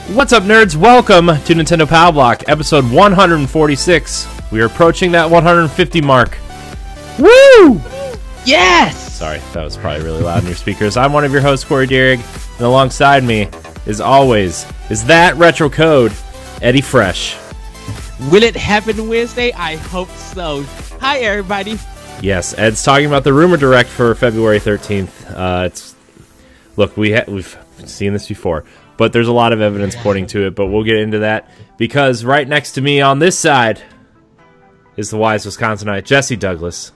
What's up, nerds? Welcome to Nintendo Power Block, episode 146. We are approaching that 150 mark. Woo! Yes! Sorry, that was probably really loud in your speakers. I'm one of your hosts, Corey Dierig, and alongside me, as always, is that retro code, Eddie Fresh. Will it happen Wednesday? I hope so. Hi, everybody. Yes, Ed's talking about the rumor direct for February 13th. Look, we've seen this before, but there's a lot of evidence pointing to it, but we'll get into that, because right next to me on this side is the wise Wisconsinite, Jesse Douglas.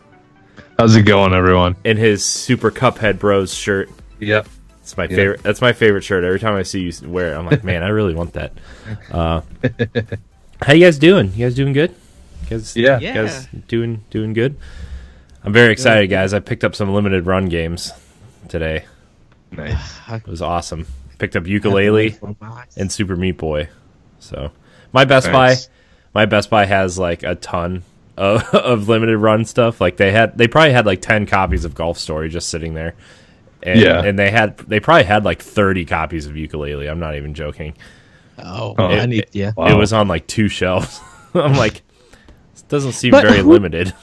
How's it going, everyone? In his Super Cuphead Bros shirt. Yep. It's my favorite. That's my favorite shirt. Every time I see you wear it, I'm like, man, I really want that. How you guys doing? You guys doing good? You guys doing good? I'm very excited, guys. I picked up some limited run games today. Nice. It was awesome. Picked up Ukulele and Super Meat Boy. So my Best Buy has like a ton of limited run stuff. Like they probably had like 10 copies of Golf Story just sitting there. And they probably had like 30 copies of Ukulele. I'm not even joking. It was on like 2 shelves. I'm like, this doesn't seem very limited.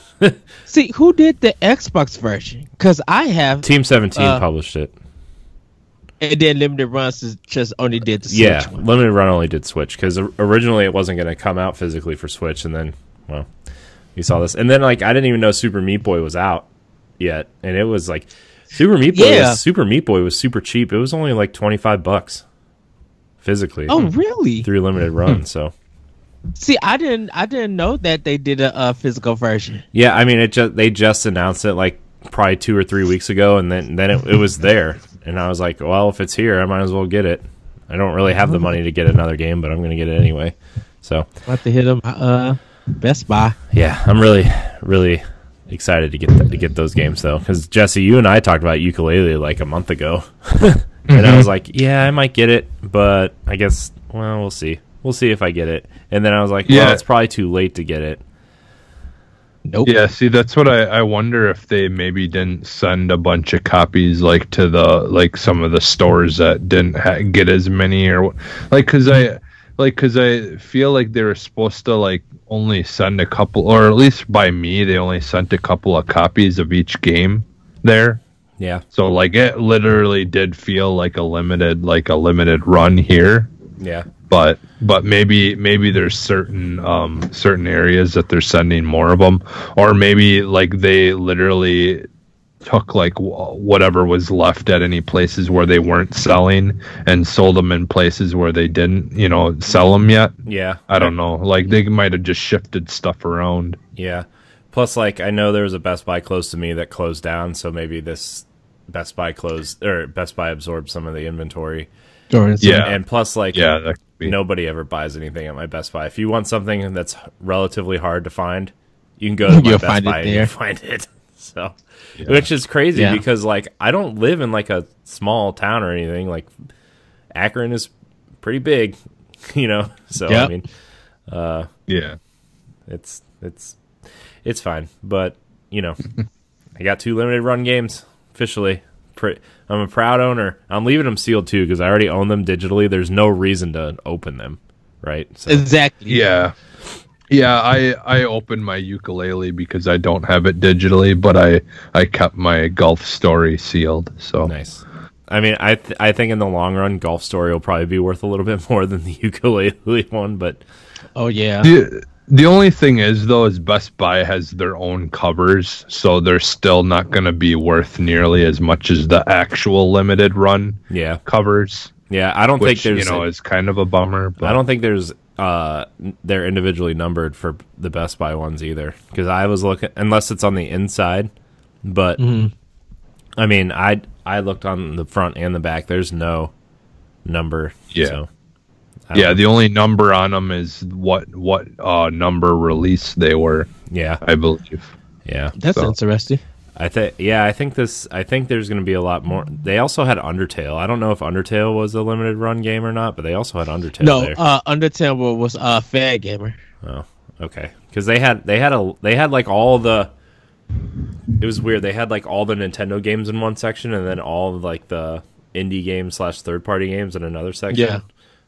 See, who did the Xbox version? Because I have Team 17 published it. And then Limited Runs just only did the Switch one. Limited Run only did Switch, because originally it wasn't going to come out physically for Switch, and then, well, you saw this. And then, like, I didn't even know Super Meat Boy was out yet, and it was, like, Super Meat Boy was super cheap. It was only, like, $25 physically. Oh, really? Through Limited Run, so. See, I didn't know that they did a physical version. Yeah, I mean, they just announced it, like, probably 2 or 3 weeks ago, and then it was there. And I was like, well, if it's here, I might as well get it. I don't really have the money to get another game, but I'm going to get it anyway. So I'll have to hit them Best Buy. Yeah, I'm really, really excited to get those games, though. Because, Jesse, you and I talked about Ukulele like a month ago. And I was like, yeah, I might get it, but I guess, well, we'll see. We'll see if I get it. And then I was like, well, it's probably too late to get it. Nope. Yeah, see, that's what I wonder if they maybe didn't send a bunch of copies like to the some of the stores that didn't get as many, or because I feel like they were supposed to only send a couple, or at least by me they only sent a couple of copies of each game there. Yeah. So it literally did feel like a limited run here. Yeah. But maybe there's certain areas that they're sending more of them, or maybe they literally took whatever was left at any places where they weren't selling and sold them in places where they didn't sell them yet. Yeah. I don't know. They might have just shifted stuff around. Yeah. Plus, I know there was a Best Buy close to me that closed down, so maybe this Best Buy absorbed some of the inventory. Yeah. And plus, nobody ever buys anything at my Best Buy. If you want something that's relatively hard to find, you can go to my Best Buy and you'll find it. So, which is crazy because I don't live in a small town or anything. Akron is pretty big, So I mean, it's fine. But I got 2 limited run games officially. I'm a proud owner. I'm leaving them sealed too because I already own them digitally. There's no reason to open them, right? So. Exactly. Yeah. I opened my Ukulele because I don't have it digitally, but I kept my Golf Story sealed. So nice. I mean, I think in the long run, Golf Story will probably be worth a little bit more than the Ukulele one. But oh yeah. The only thing is, though, is Best Buy has their own covers, so they're still not going to be worth nearly as much as the actual limited run covers. Yeah, I don't think there's... is kind of a bummer. But I don't think there's... they're individually numbered for the Best Buy ones either, because I was looking... Unless it's on the inside, but... I mean, I looked on the front and the back. There's no number. Yeah. So. The only number on them is what number release they were. Yeah, I believe. Yeah, that's interesting. I think there's going to be a lot more. They also had Undertale. I don't know if Undertale was a limited run game or not, but they also had Undertale. No, there. Undertale was Fan Gamer. Oh, okay. Because they had all the. It was weird. They had all the Nintendo games in one section, and then all of the indie games / third party games in another section. Yeah.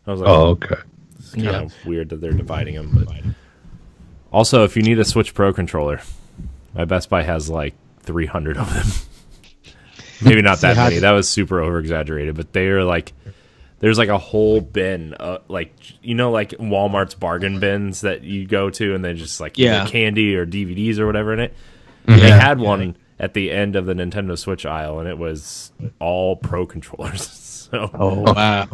I was like, Oh, okay. It's kind of weird that they're dividing them. But also, if you need a Switch Pro controller, my Best Buy has like 300 of them. Maybe not that many. That was super over exaggerated, but they are like, there's like a whole bin, like, you know, like Walmart's bargain bins that you go to, and they just like either candy or DVDs or whatever in it. They had one at the end of the Nintendo Switch aisle, and it was all Pro controllers. So,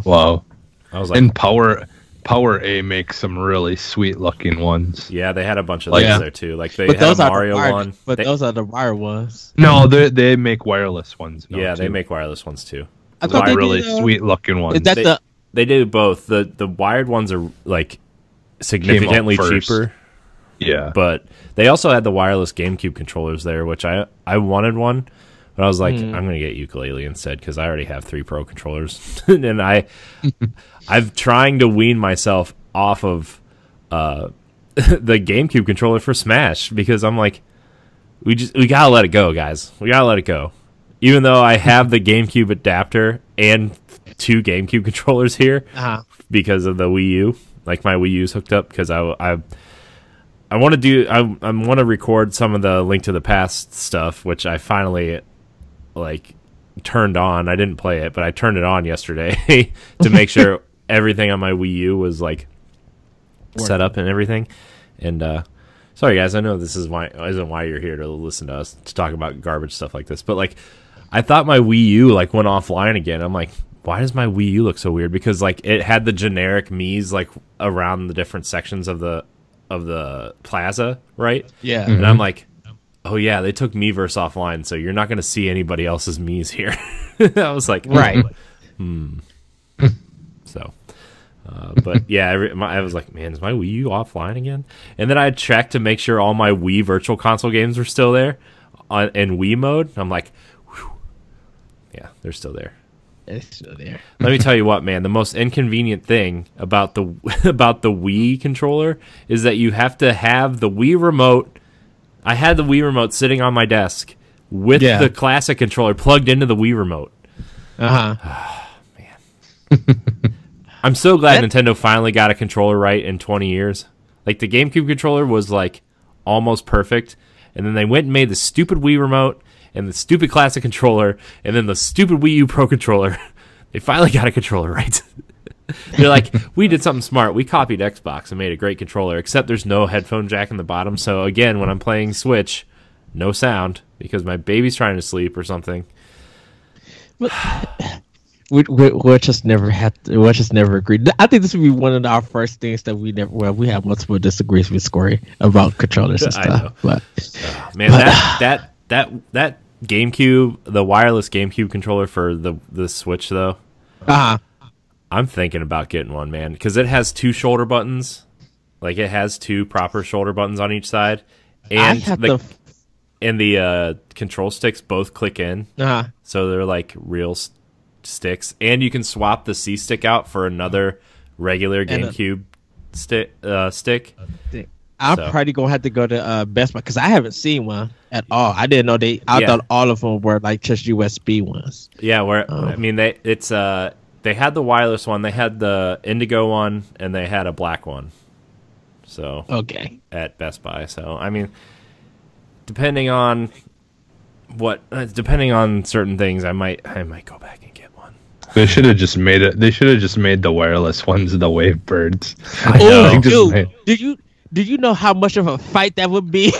wow! I was like, and Power A makes some really sweet looking ones. Yeah, they had a bunch of those there too. Like they had a Mario one, but those are the wire ones. No, they make wireless ones. Yeah, they make wireless ones too. I thought they really did, sweet looking ones. Is that they do both. The wired ones are like significantly cheaper. Yeah, but they also had the wireless GameCube controllers there, which I wanted one, but I was like, I'm gonna get ukulele instead because I already have 3 Pro controllers, and I'm trying to wean myself off of the GameCube controller for Smash because I'm like, we gotta let it go, guys. We gotta let it go. Even though I have the GameCube adapter and 2 GameCube controllers here because of the Wii U, like my Wii U's hooked up because I want to record some of the Link to the Past stuff, which I finally like turned on. I didn't play it, but I turned it on yesterday to make sure everything on my Wii U was like set up and everything. And sorry guys, I know this isn't why you're here to listen to us to talk about garbage stuff like this, but like I thought my Wii U like went offline again. I'm like, why does my Wii U look so weird? Because like it had the generic Mii's like around the different sections of the plaza, right? Yeah. And I'm like, oh yeah, they took Miiverse offline, so you're not going to see anybody else's Mii's here. I was like, right. So, but yeah, I was like, man, is my Wii U offline again? And then I checked to make sure all my Wii Virtual Console games were still there in Wii mode. I'm like, whew. Yeah, they're still there. It's still there. Let me tell you what, man. The most inconvenient thing about the Wii controller is that you have to have the Wii remote. I had the Wii remote sitting on my desk with the classic controller plugged into the Wii remote. Man, I'm so glad Nintendo finally got a controller right in 20 years. Like the GameCube controller was like almost perfect, and then they went and made the stupid Wii remote and the stupid classic controller, and then the stupid Wii U Pro controller. They finally got a controller right. They're like, we did something smart. We copied Xbox and made a great controller, except there's no headphone jack in the bottom. So again, when I'm playing Switch, no sound because my baby's trying to sleep or something. We'll just never agreed. I think this would be one of our first things that we never. Well, we have multiple disagreements with Scory about controllers and stuff. But that GameCube, the wireless GameCube controller for the Switch though. I'm thinking about getting one, man, because it has 2 shoulder buttons. Like it has 2 proper shoulder buttons on each side, and the control sticks both click in, so they're like real sticks. And you can swap the C stick out for another regular GameCube stick. I'm probably gonna have to go to Best Buy because I haven't seen one at all. I didn't know I thought all of them were like just USB ones. Yeah, I mean they had the wireless one, they had the indigo one, and they had a black one. So at Best Buy. So I mean, depending on certain things, I might go back and get one. They should have just made it. They should have just made the wireless ones the Wavebirds. Do you know how much of a fight that would be?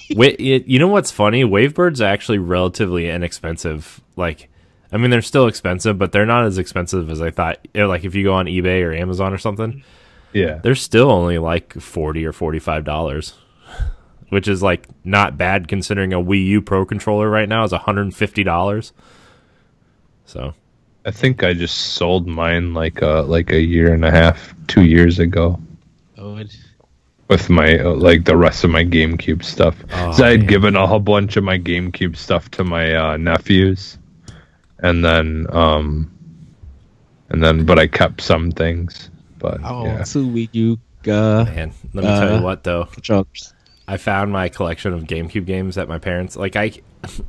You know what's funny? Wavebirds are actually relatively inexpensive. Like, I mean, they're still expensive, but they're not as expensive as I thought. Like, if you go on eBay or Amazon or something, they're still only like $40 or $45, which is like not bad considering a Wii U Pro controller right now is $150. So, I think I just sold mine like a year and a half, 2 years ago. With my the rest of my GameCube stuff. So I had given a whole bunch of my GameCube stuff to my nephews, and then but I kept some things. But Wii U. Man, let me tell you what though. I found my collection of GameCube games at my parents. Like I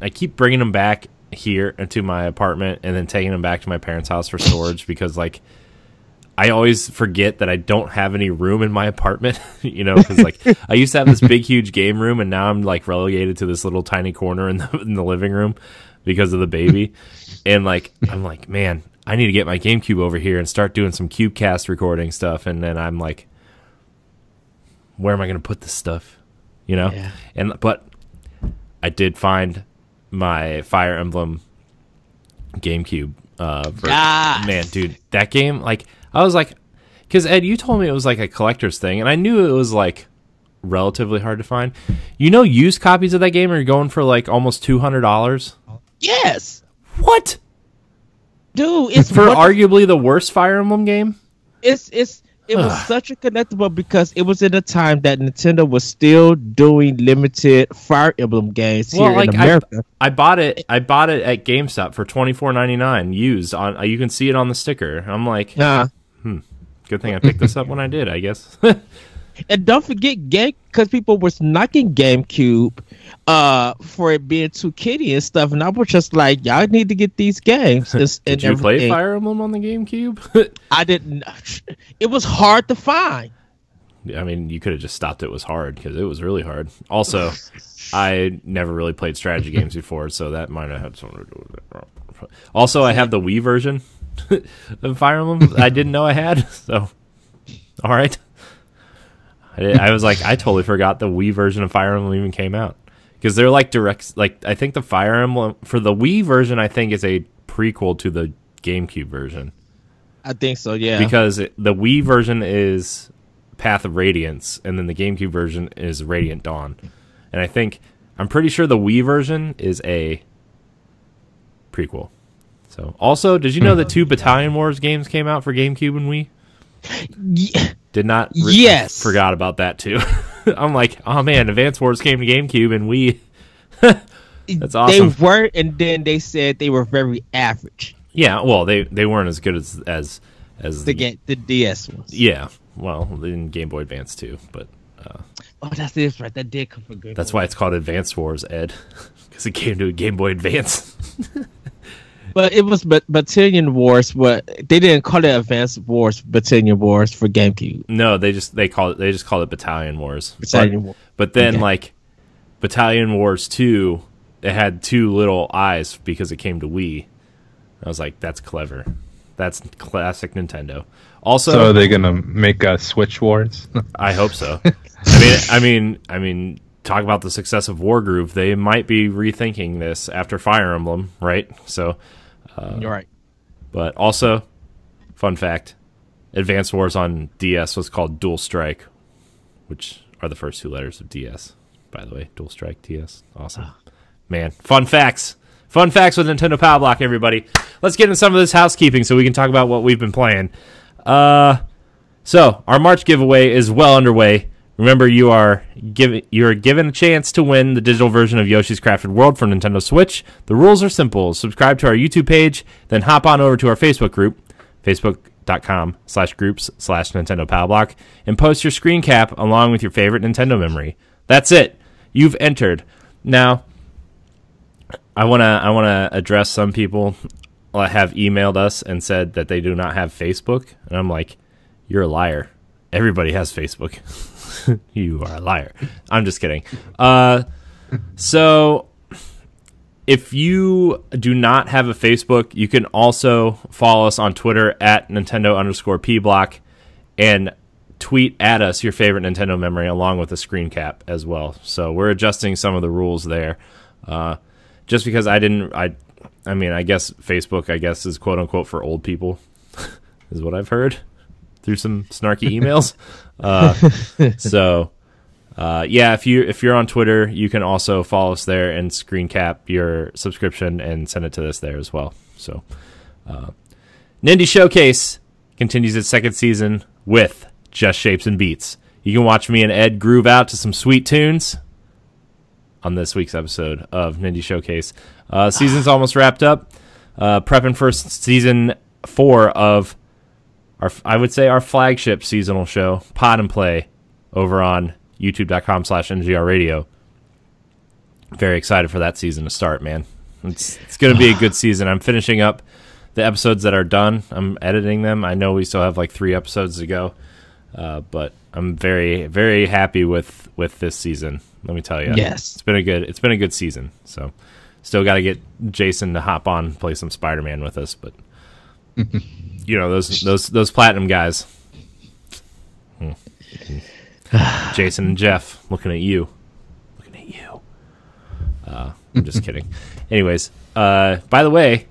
keep bringing them back here into my apartment and then taking them back to my parents' house for storage because like I always forget that I don't have any room in my apartment, because like I used to have this big, huge game room, and now I'm like relegated to this little tiny corner in the living room because of the baby. And like I'm like, man, I need to get my GameCube over here and start doing some CubeCast recording stuff. And then I'm like, where am I going to put this stuff? Yeah. But I did find my Fire Emblem GameCube. Man, dude, that game, like, I was like, because Ed, you told me it was like a collector's thing, and I knew it was like relatively hard to find. Used copies of that game are going for like almost $200. Yes. What? Dude, it's for arguably the worst Fire Emblem game. It was such a collectible because it was at a time that Nintendo was still doing limited Fire Emblem games here in America. I bought it at GameStop for $24.99 used on. You can see it on the sticker. I'm like, good thing I picked this up when I did, I guess. And don't forget because people was knocking GameCube for it being too kiddie and stuff, and I was just like, y'all need to get these games. Did you play Fire Emblem on the GameCube? I didn't. It was hard to find. I mean, you could have just stopped it was hard because it was really hard. Also, I never really played strategy games before, so that might have had something to do with it. Also, I have the Wii version of Fire Emblem I didn't know I had, so all right. I was like, I totally forgot the Wii version of Fire Emblem even came out. Because they're like direct, like, I think the Fire Emblem, for the Wii version, I think is a prequel to the GameCube version. I think so, yeah. Because the Wii version is Path of Radiance, and then the GameCube version is Radiant Dawn. And I'm pretty sure the Wii version is a prequel. So, also, did you know that 2 Battalion Wars games came out for GameCube and Wii? Yeah. Did not. Yes. Forgot about that too. I'm like, oh man, Advance Wars came to GameCube and Wii. That's awesome. They were, and then they said they were very average. Yeah, well, they weren't as good as the DS ones. Yeah, well, in Game Boy Advance too, but. That's it, right? That did come from Game Boy. That's why it's called Advance Wars, Ed, because it came to a Game Boy Advance. But it was Battalion Wars. But they didn't call it Advanced Wars, Battalion Wars for GameCube. No, they just called it Battalion Wars. Wars. But then like Battalion Wars 2, it had 2 little eyes because it came to Wii. I was like, that's clever. That's classic Nintendo. Also, so are they gonna make Switch Wars? I hope so. I mean, talk about the success of Wargroove. They might be rethinking this after Fire Emblem, right? So. You're right. But also, fun fact, Advance Wars on DS was called Dual Strike, which are the first 2 letters of DS, by the way. Dual Strike, DS. Awesome. Man, fun facts. Fun facts with Nintendo Power Block, everybody. Let's get into some of this housekeeping so we can talk about what we've been playing. So, our March giveaway is well underway. Remember, you are given a chance to win the digital version of Yoshi's Crafted World for Nintendo Switch. The rules are simple. Subscribe to our YouTube page, then hop on over to our Facebook group, facebook.com/groups/Nintendo Power Block, and post your screen cap along with your favorite Nintendo memory. That's it. You've entered. Now, I wanna address some people that have emailed us and said that they do not have Facebook, and I'm like, you're a liar. Everybody has Facebook. You are a liar. I'm just kidding. So if you do not have a Facebook, you can also follow us on Twitter at Nintendo_PBlock and tweet at us your favorite Nintendo memory along with a screen cap as well. So we're adjusting some of the rules there. Just because I mean, I guess Facebook, is quote unquote for old people is what I've heard through some snarky emails. Yeah, if you're on Twitter, you can also follow us there and screen cap your subscription and send it to us there as well. So, Nindy Showcase continues its 2nd season with Just Shapes and Beats. You can watch me and Ed groove out to some sweet tunes on this week's episode of Nindy Showcase. Season's almost wrapped up. Prepping for season 4 of our flagship seasonal show, Pod and Play, over on youtube.com/NGR Radio. Very excited for that season to start, man. It's going to be a good season. I'm finishing up the episodes that are done, I'm editing them. I know we still have like 3 episodes to go, but I'm very, very happy with this season. Let me tell you, yes, it's been a good season. So, still got to get Jason to hop on and play some Spider-Man with us, but you know those platinum guys, Jason and Jeff, looking at you. I'm just kidding. Anyways, by the way,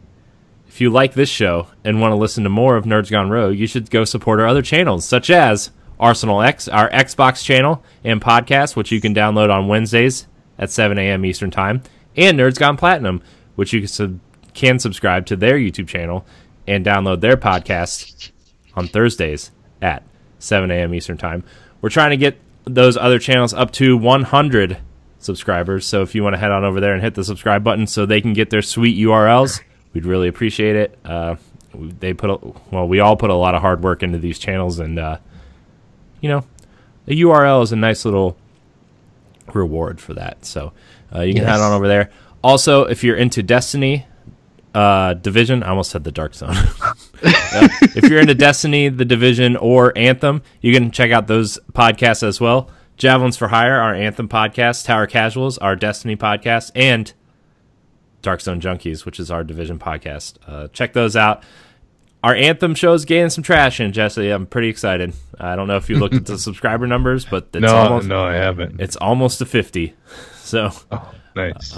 if you like this show and want to listen to more of Nerds Gone Rogue, you should go support our other channels, such as Arsenal X, our Xbox channel and podcast, which you can download on Wednesdays at 7 a.m. Eastern Time, and Nerds Gone Platinum, which you can subscribe to their YouTube channel and download their podcast on Thursdays at 7 a.m. Eastern Time. We're trying to get those other channels up to 100 subscribers, so if you want to head on over there and hit the subscribe button so they can get their sweet URLs, we'd really appreciate it. We all put a lot of hard work into these channels, and you know, a URL is a nice little reward for that. So you can head on over there. Also, if you're into Destiny, Division, I almost said the Dark Zone. If you're into Destiny, the Division, or Anthem, you can check out those podcasts as well. Javelins for Hire, our Anthem podcast, Tower Casuals, our Destiny podcast, and Dark Zone Junkies, which is our Division podcast. Check those out. Our Anthem show's gaining some traction, Jesse. I'm pretty excited. I don't know if you looked at the subscriber numbers, but it's no, I haven't. It's almost to 50. So, nice.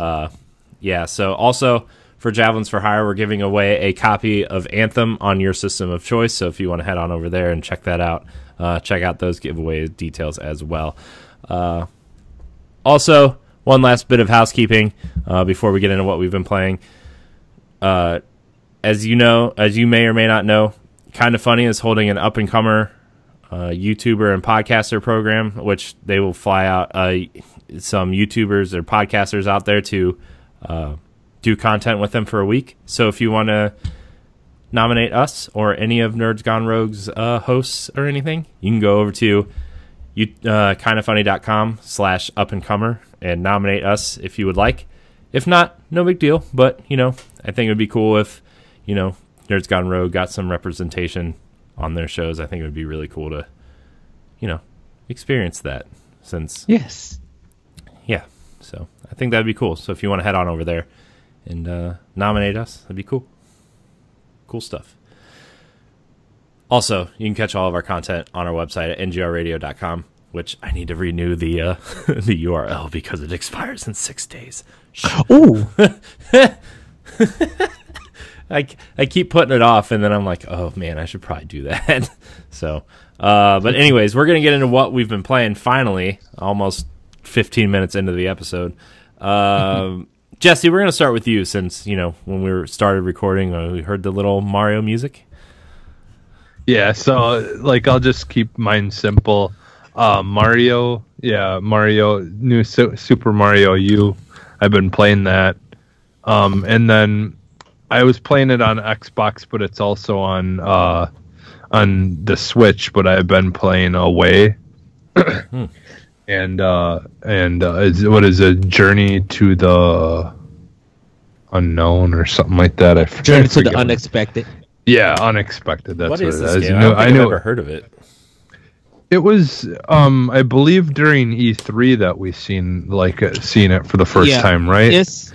Yeah. So also for Javelins for Hire, we're giving away a copy of Anthem on your system of choice. So if you want to head on over there and check that out, check out those giveaway details as well. Also, one last bit of housekeeping before we get into what we've been playing. As you may or may not know, Kinda Funny is holding an up-and-comer YouTuber and podcaster program, which they will fly out some YouTubers or podcasters out there to do content with them for a week. So if you want to nominate us or any of Nerds Gone Rogue's hosts or anything, you can go over to kindafunny.com/up-and-comer and nominate us if you would like. If not, no big deal. But, you know, I think it would be cool if, you know, Nerds Gone Rogue got some representation on their shows. I think it would be really cool to, you know, experience that. Yes. Yeah. So I think that'd be cool. So if you want to head on over there and nominate us, that'd be cool. Cool stuff. Also, you can catch all of our content on our website at ngrradio.com, which I need to renew the the URL because it expires in 6 days. Ooh. I keep putting it off, and then I'm like, oh man, I should probably do that. So, but anyways, we're gonna get into what we've been playing. Finally, almost 15 minutes into the episode. Jesse, we're gonna start with you since, you know, when we started recording, we heard the little Mario music. Yeah, so like I'll just keep mine simple. Mario, new Super Mario U. I've been playing that, and then I was playing it on Xbox, but it's also on the Switch. But I've been playing Away, and what is a Journey to the Unknown or something like that? Journey to the Unexpected. Yeah, Unexpected. That's what is it this is. game? I've never heard of it. It was, I believe, during E3 that we seen it for the first time, right? It's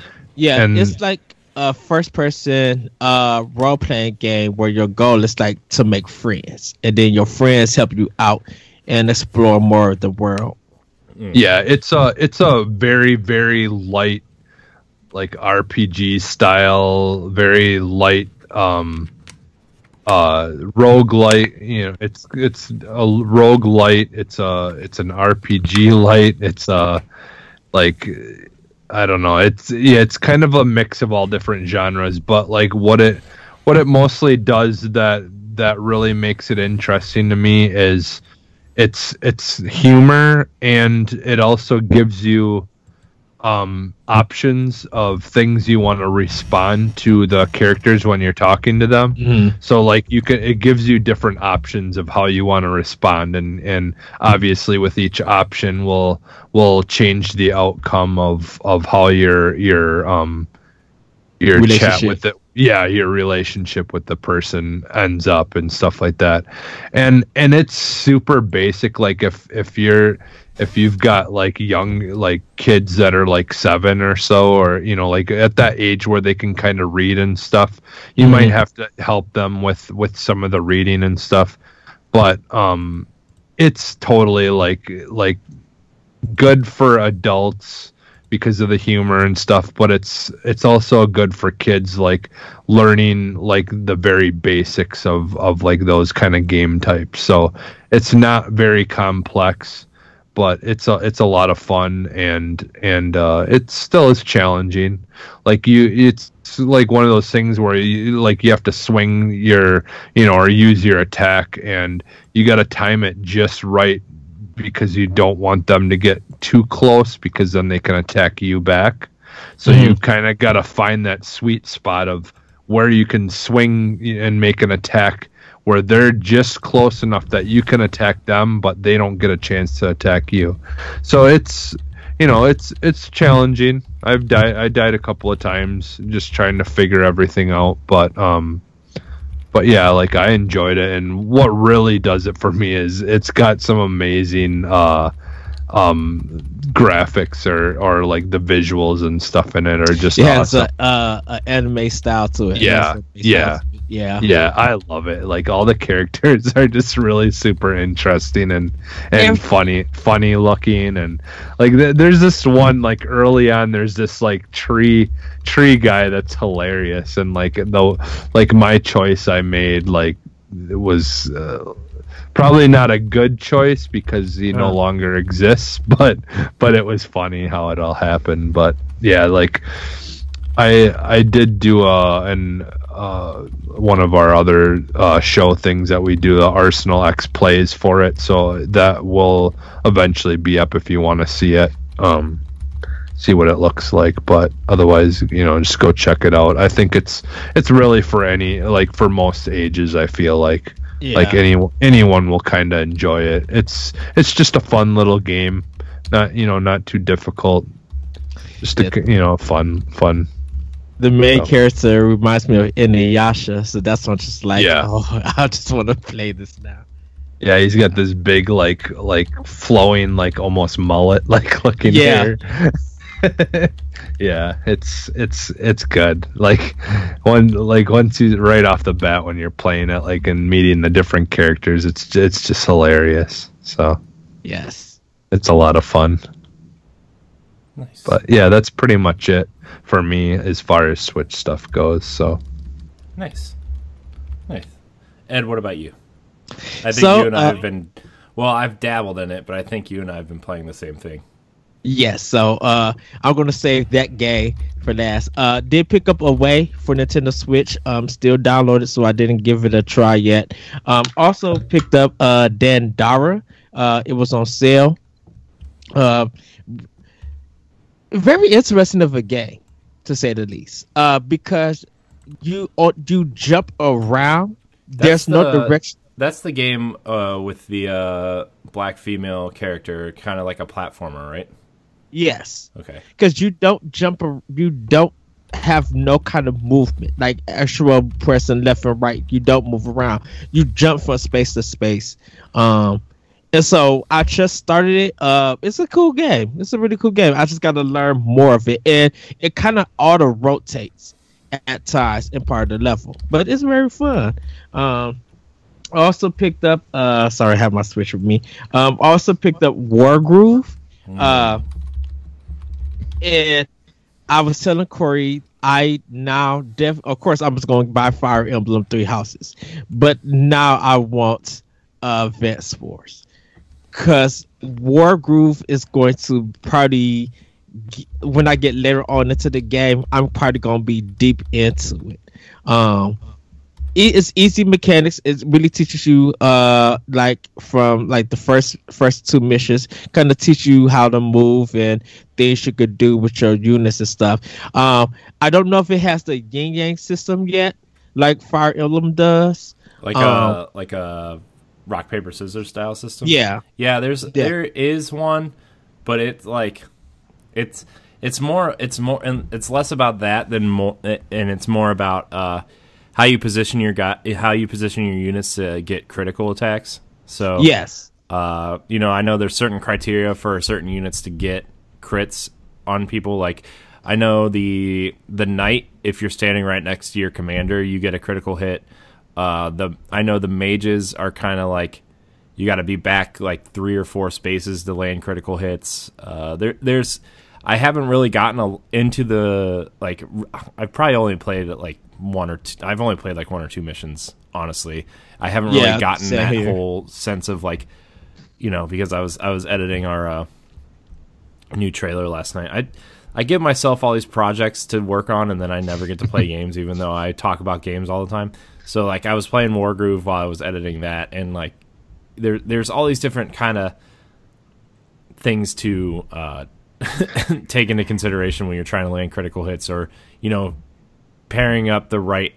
like a first-person role-playing game where your goal is like to make friends, and then your friends help you out and explore more of the world. Yeah, it's a very, very light, like RPG style, very light roguelite. You know, it's a roguelite. It's an RPG light. It's like, I don't know. It's kind of a mix of all different genres, but like what it mostly does that really makes it interesting to me is it's humor, and it also gives you options of things you want to respond to the characters when you're talking to them. Mm-hmm. So like it gives you different options of how you want to respond, and obviously with each option will change the outcome of how your chat with it your relationship with the person ends up and stuff like that. And it's super basic. Like if you've got like young like kids that are like 7 or so, or like at that age where they can kind of read and stuff, you might have to help them with some of the reading and stuff. But it's totally like good for adults because of the humor and stuff, but it's also good for kids, like learning like the very basics of like those kind of game types. So it's not very complex, but it's a lot of fun, and it still is challenging. Like it's like one of those things where you have to swing your or use your attack, and you got to time it just right, because you don't want them to get too close, because then they can attack you back. So you kind of got to find that sweet spot of where you can swing and make an attack where they're just close enough that you can attack them, but they don't get a chance to attack you. So it's challenging. I died a couple of times just trying to figure everything out, but yeah, like I enjoyed it, and what really does it for me is it's got some amazing graphics, or like the visuals and stuff in it are just awesome. It's a anime style to it. Yeah, I love it. Like all the characters are just really super interesting and funny looking, and like there's this one like early on. There's this like tree guy that's hilarious, and like my choice I made, like it was probably not a good choice because he no longer exists, but it was funny how it all happened. But yeah, like I did do one of our other show things that we do, the Arsenal X plays for it, so that will eventually be up if you want to see it, see what it looks like. But otherwise, just go check it out. I think it's really for for most ages. I feel like anyone will kind of enjoy it. It's just a fun little game, not too difficult, just fun. The main character reminds me of Inuyasha, so that's why I'm just like, I just want to play this now. Yeah, he's got this big like flowing like almost mullet like looking hair. Yeah, it's good. Like once you right off the bat when you're playing it, like and meeting the different characters, it's just hilarious. So yes, it's a lot of fun. Nice. But yeah, that's pretty much it for me as far as Switch stuff goes. So nice. Ed, what about you? I think you and I have been. Well, I've dabbled in it, but I think you and I have been playing the same thing. Yes, so I'm gonna save that game for last. Did pick up Away for Nintendo Switch. Still downloaded, so I didn't give it a try yet. Also picked up Dandara. It was on sale. Very interesting of a game, to say the least. Because you jump around. There's no direction. That's the game with the black female character, kind of like a platformer, right? Yes. Okay. Because you don't jump, you don't have no kind of movement, like actual pressing left and right. You don't move around. You jump from space to space. And so I just started it. It's a cool game. It's a really cool game. I just got to learn more of it, and it kind of auto rotates at times in part of the level, but it's very fun. I also picked up. Sorry, I have my Switch with me. Also picked up Wargroove. And I was telling Corey, I now of course I was going to buy Fire Emblem 3 Houses, but now I want Advance Wars, because Wargroove is going to probably, when I get later on into the game, I'm probably going to be deep into it. It's easy mechanics. It really teaches you like from like the first 2 missions, kind of teach you how to move and things you could do with your units and stuff. I don't know if it has the yin yang system yet, like Fire Emblem does. Like a rock paper scissors style system. Yeah. There is one, but it's like it's and it's less about that than more, and it's more about how you position your units to get critical attacks. So yes, I know there's certain criteria for certain units to get crits on people. Like I know the knight, if you're standing right next to your commander, you get a critical hit. I know the mages are kind of like you got to be back like 3 or 4 spaces to land critical hits. I haven't really gotten into the like. I've probably only played like 1 or 2. I've only played like 1 or 2 missions. Honestly, I haven't really gotten that whole sense of like, because I was editing our new trailer last night. I give myself all these projects to work on, and then I never get to play games, even though I talk about games all the time. So like I was playing Wargroove while I was editing that, and like there's all these different kind of things to take into consideration when you're trying to land critical hits, or pairing up the right.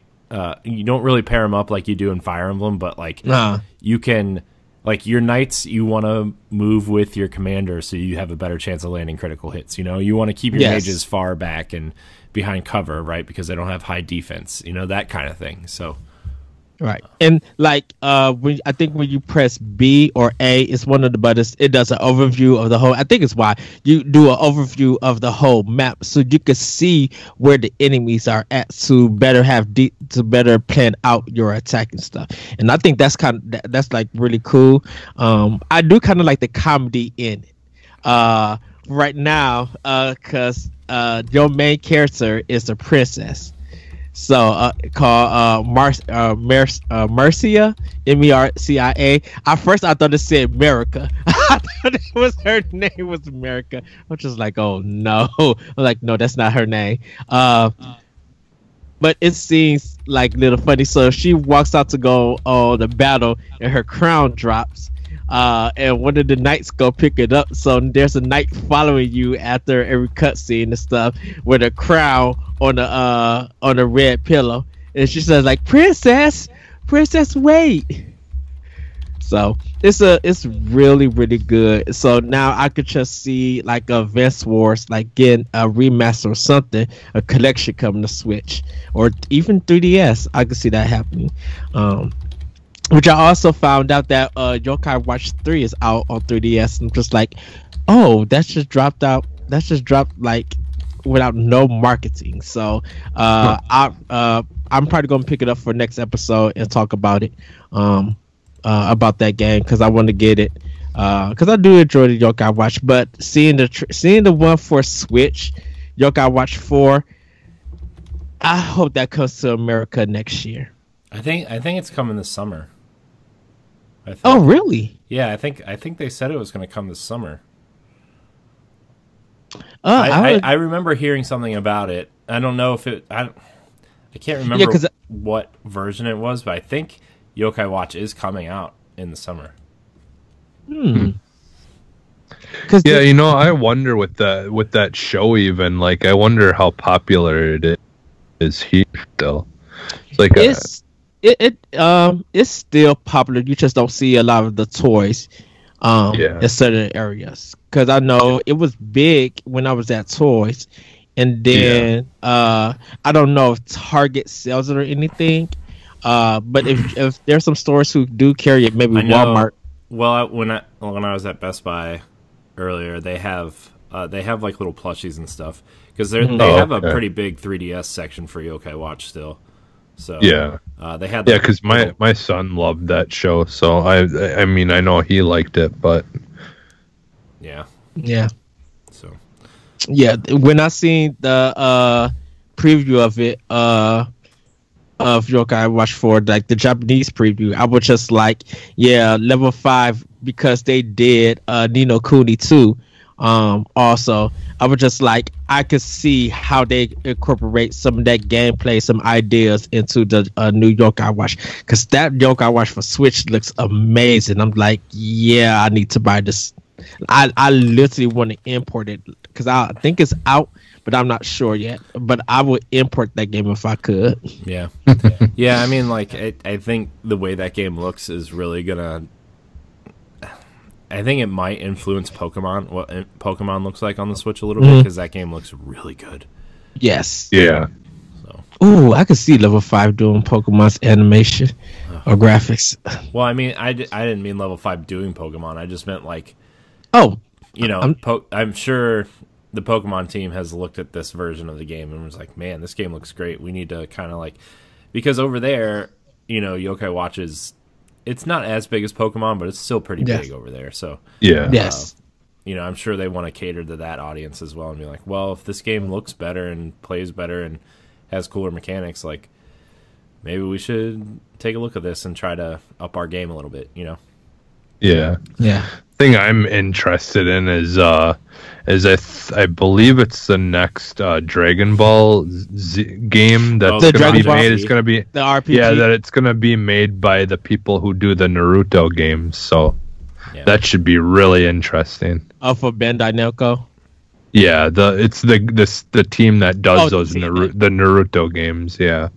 You don't really pair them up like you do in Fire Emblem, but like you can. Like your knights, you want to move with your commander so you have a better chance of landing critical hits. You want to keep your mages far back and behind cover, right? Because they don't have high defense. That kind of thing. So, right. And like when I think when you press B or A, it's one of the buttons. It does an overview of the whole. I think it's why you do an overview of the whole map, so you can see where the enemies are at to better to better plan out your attack and stuff. And I think that's that's like really cool. I do kind of like the comedy in it right now because your main character is a princess. So called Mercia, Mercia. At first, I thought it said America. I thought her name was America. I'm just like, oh no. I'm like, no, that's not her name. But it seems like a little funny. So she walks out to go on the battle, and her crown drops. And one of the knights go pick it up. So there's a knight following you after every cutscene and stuff with a crown on a red pillow, and she says like, princess, wait. So it's really, really good. So now I could just see like a Advance Wars, like getting a remaster or something, a collection coming to Switch or even 3DS. I could see that happening. Which I also found out that Yokai Watch 3 is out on 3DS, and I'm just like, oh, that's just dropped like without no marketing. So I'm probably gonna pick it up for next episode and talk about it, about that game, because I want to get it, because I do enjoy the Yokai Watch. But seeing the one for Switch, Yokai Watch 4, I hope that comes to America next year. I think it's coming this summer. Oh, really? Yeah, I think they said it was going to come this summer. I remember hearing something about it. I don't know if it. I can't remember what version it was, but I think Yokai Watch is coming out in the summer. Yeah, I wonder with that show, even like I wonder how popular it is here still. It's like it's still popular. You just don't see a lot of the toys in certain areas. Because I know it was big when I was at Toys, and then I don't know if Target sells it or anything. But if there's some stores who do carry it, maybe Walmart. Well, when I was at Best Buy earlier, they have like little plushies and stuff, because they have a pretty big 3DS section for Yokai Watch still. So they had because my son loved that show, so I mean I know he liked it, but yeah. So when I seen the preview of it of Yokai Watch 4, like the Japanese preview, I was just like, level 5, because they did Ni no Kuni 2. Also, I was just like, I could see how they incorporate some of that gameplay, some ideas into the new Yokai Watch, because that Yokai Watch for Switch looks amazing. I'm like, I need to buy this. I literally want to import it, because I think it's out, but I'm not sure yet. But I would import that game if I could. Yeah. I mean, like, I think the way that game looks is really gonna. I think it might influence Pokemon, what Pokemon looks like on the Switch a little bit, because that game looks really good. Yes. Yeah. So. Ooh, I could see level 5 doing Pokemon's animation or graphics. Well, I mean, I didn't mean level 5 doing Pokemon. I just meant like, you know, I'm sure the Pokemon team has looked at this version of the game and was like, man, this game looks great. We need to kind of like, because over there, you know, Yokai Watch it's not as big as Pokemon, but it's still pretty big over there. So yeah, yes, you know, I'm sure they want to cater to that audience as well and be like, well, if this game looks better and plays better and has cooler mechanics, like maybe we should take a look at this and try to up our game a little bit, you know? Yeah. Thing I'm interested in is I believe it's the next Dragon Ball Z game that's going to be made. It's going to be the RPG. Yeah, that it's going to be made by the people who do the Naruto games. So that should be really interesting. Oh, for Bandai Namco. Yeah, it's the team that does the Naruto games. Yeah,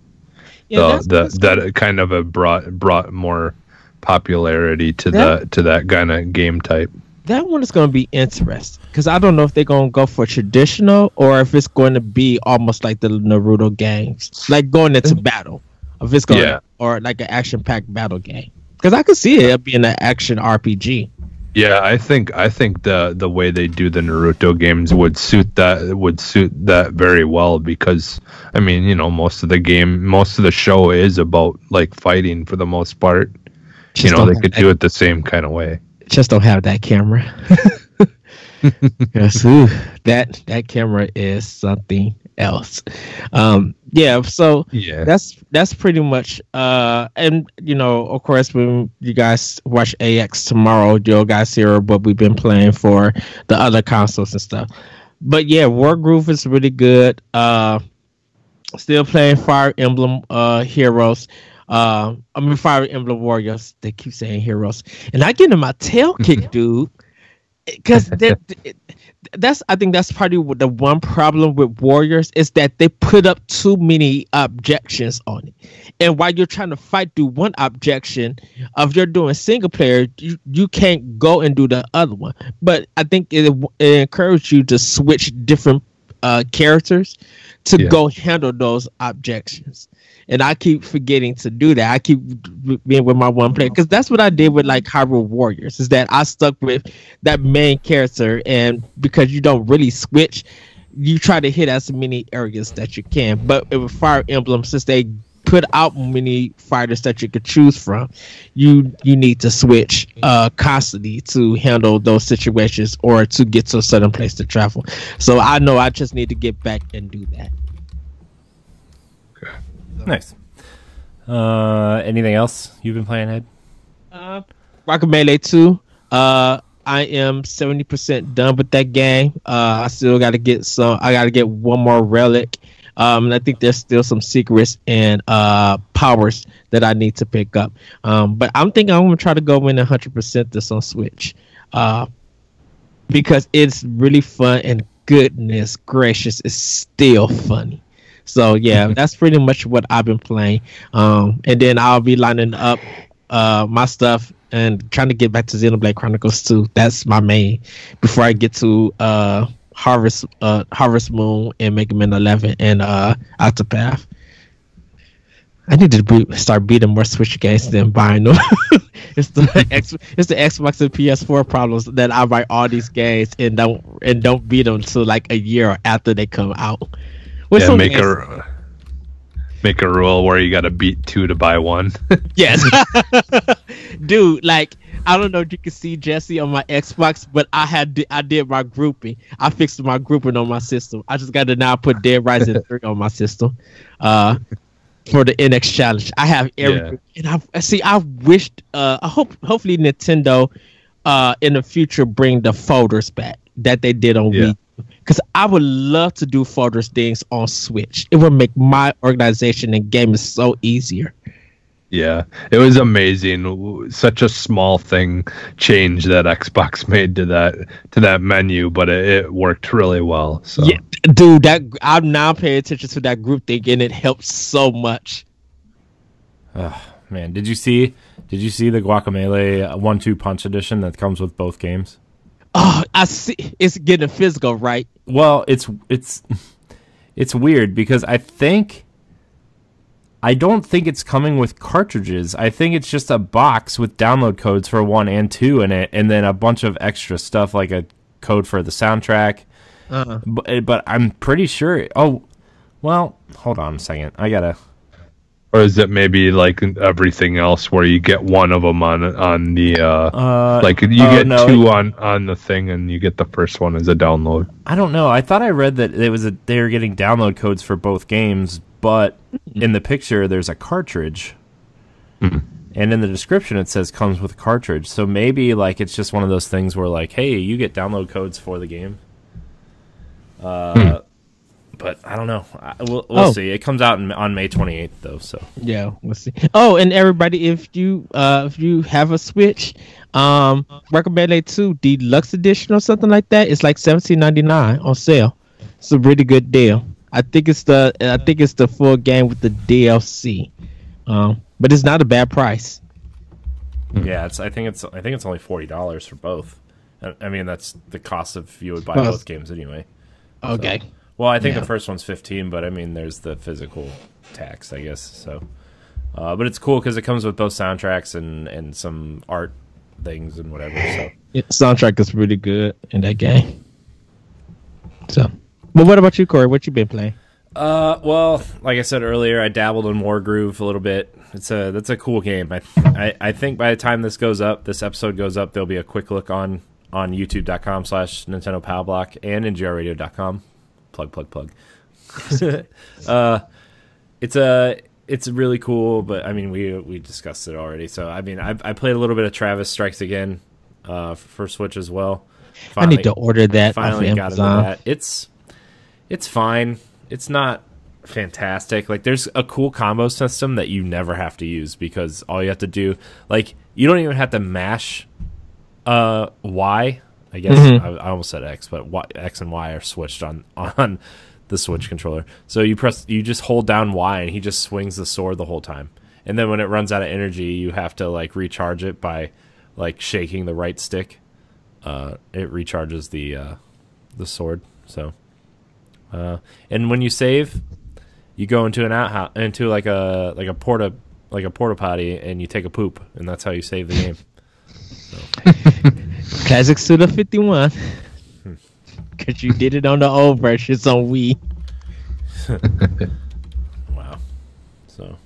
that kind of brought more popularity to that kind of game type. That one is going to be interesting because I don't know if they're going to go for traditional or if it's going to be almost like the Naruto games, like going into battle. If it's going or like an action-packed battle game, because I could see it being an action RPG. Yeah, I think the way they do the Naruto games would suit that very well, because I mean, you know, most of the show is about like fighting for the most part. You know, they could do it the same kind of way. Just don't have that camera. Yes, that camera is something else. So that's pretty much and you know, of course, when you guys watch AX tomorrow, you guys hear what we've been playing for the other consoles and stuff. But yeah, Wargroove is really good. Still playing Fire Emblem Heroes. Fire Emblem Warriors. They keep saying Heroes, and I get in my tail kick, dude. Because I think that's probably the one problem with Warriors is that they put up too many objections on it, and while you're trying to fight through one objection, if you're doing single player, you can't go and do the other one. But I think it encourages you to switch different characters to go handle those objections. And I keep forgetting to do that. I keep being with my one player because that's what I did with like Hyrule Warriors. Is that I stuck with that main character, and because you don't really switch, you try to hit as many areas that you can. But with Fire Emblem, since they put out many fighters that you could choose from, you need to switch constantly to handle those situations or to get to a certain place to travel. So I know I just need to get back and do that. Nice. Anything else you've been playing, Ed? Rocket Melee 2. I am 70% done with that game. I still got to get I got to get one more relic. And I think there's still some secrets and powers that I need to pick up. But I'm thinking I'm gonna try to go in 100% this on Switch, because it's really fun, and goodness gracious, it's still funny. So yeah, that's pretty much what I've been playing. And then I'll be lining up my stuff and trying to get back to Xenoblade Chronicles 2. That's my main before I get to Harvest Moon and Mega Man 11 and Octopath. I need to start beating more Switch games than buying them. It's the Xbox and PS4 problems that I buy all these games and don't beat them until like a year after they come out. Make a rule where you got to beat 2 to buy 1. Yes, dude. Like, I don't know if you can see Jesse on my Xbox, but I did my grouping. I fixed my grouping on my system. I just got to now put Dead Rising 3 on my system for the NX Challenge. I have everything, and I wished. Hopefully Nintendo in the future bring the folders back that they did on Wii. Because I would love to do folders things on Switch. It would make my organization and gaming so easier. Yeah, it was amazing. Such a small change that Xbox made to that menu, but it worked really well. So yeah, dude, I'm now paying attention to that group thing, and it helps so much. man, did you see the Guacamelee 1-2 Punch edition that comes with both games? Oh, I see. It's getting physical, right? Well, it's weird because I don't think it's coming with cartridges. I think it's just a box with download codes for 1 and 2 in it, and then a bunch of extra stuff like a code for the soundtrack. But I'm pretty sure. Oh, well, hold on a second. I gotta. Or is it maybe like everything else where you get one of them on the like you get two on the thing and you get the first one as a download? I don't know. I thought I read that they were getting download codes for both games, but in the picture there's a cartridge. And in the description it says comes with a cartridge. So maybe like it's just one of those things where like, hey, you get download codes for the game. But I don't know. We'll see. It comes out on May 28th, though. So yeah, we'll see. Oh, and everybody, if you have a Switch, Guacamelee 2 Deluxe Edition or something like that, it's like $17.99 on sale. It's a really good deal. I think it's the full game with the DLC, but it's not a bad price. Yeah, I think it's only $40 for both. I mean, that's the cost if you would buy both games anyway. Okay. So. Well, I think the first one's 15, but I mean, there's the physical tax, I guess. So, but it's cool because it comes with both soundtracks and some art things and whatever. So, yeah, soundtrack is really good in that game. So, but what about you, Corey? What you been playing? Well, like I said earlier, I dabbled in Wargroove a little bit. That's a cool game. I think by the time this episode goes up, there'll be a quick look on youtube.com/Nintendo Power Block and NGRradio.com. Plug. It's really cool, but I mean we discussed it already. So I mean I played a little bit of Travis Strikes Again for Switch as well. Finally, I need to order that. Finally got into that. It's fine. It's not fantastic. Like there's a cool combo system that you never have to use because all you have to do, like you don't even have to mash Y. I guess I almost said X, but X and Y are switched on the Switch controller. So you just hold down Y, and he just swings the sword the whole time. And then when it runs out of energy, you have to like recharge it by like shaking the right stick. It recharges the sword. So, and when you save, you go into an outhouse, into like a porta potty, and you take a poop, and that's how you save the game. So. Classic Suda 51. Because you did it on the old versions on Wii. Wow. So,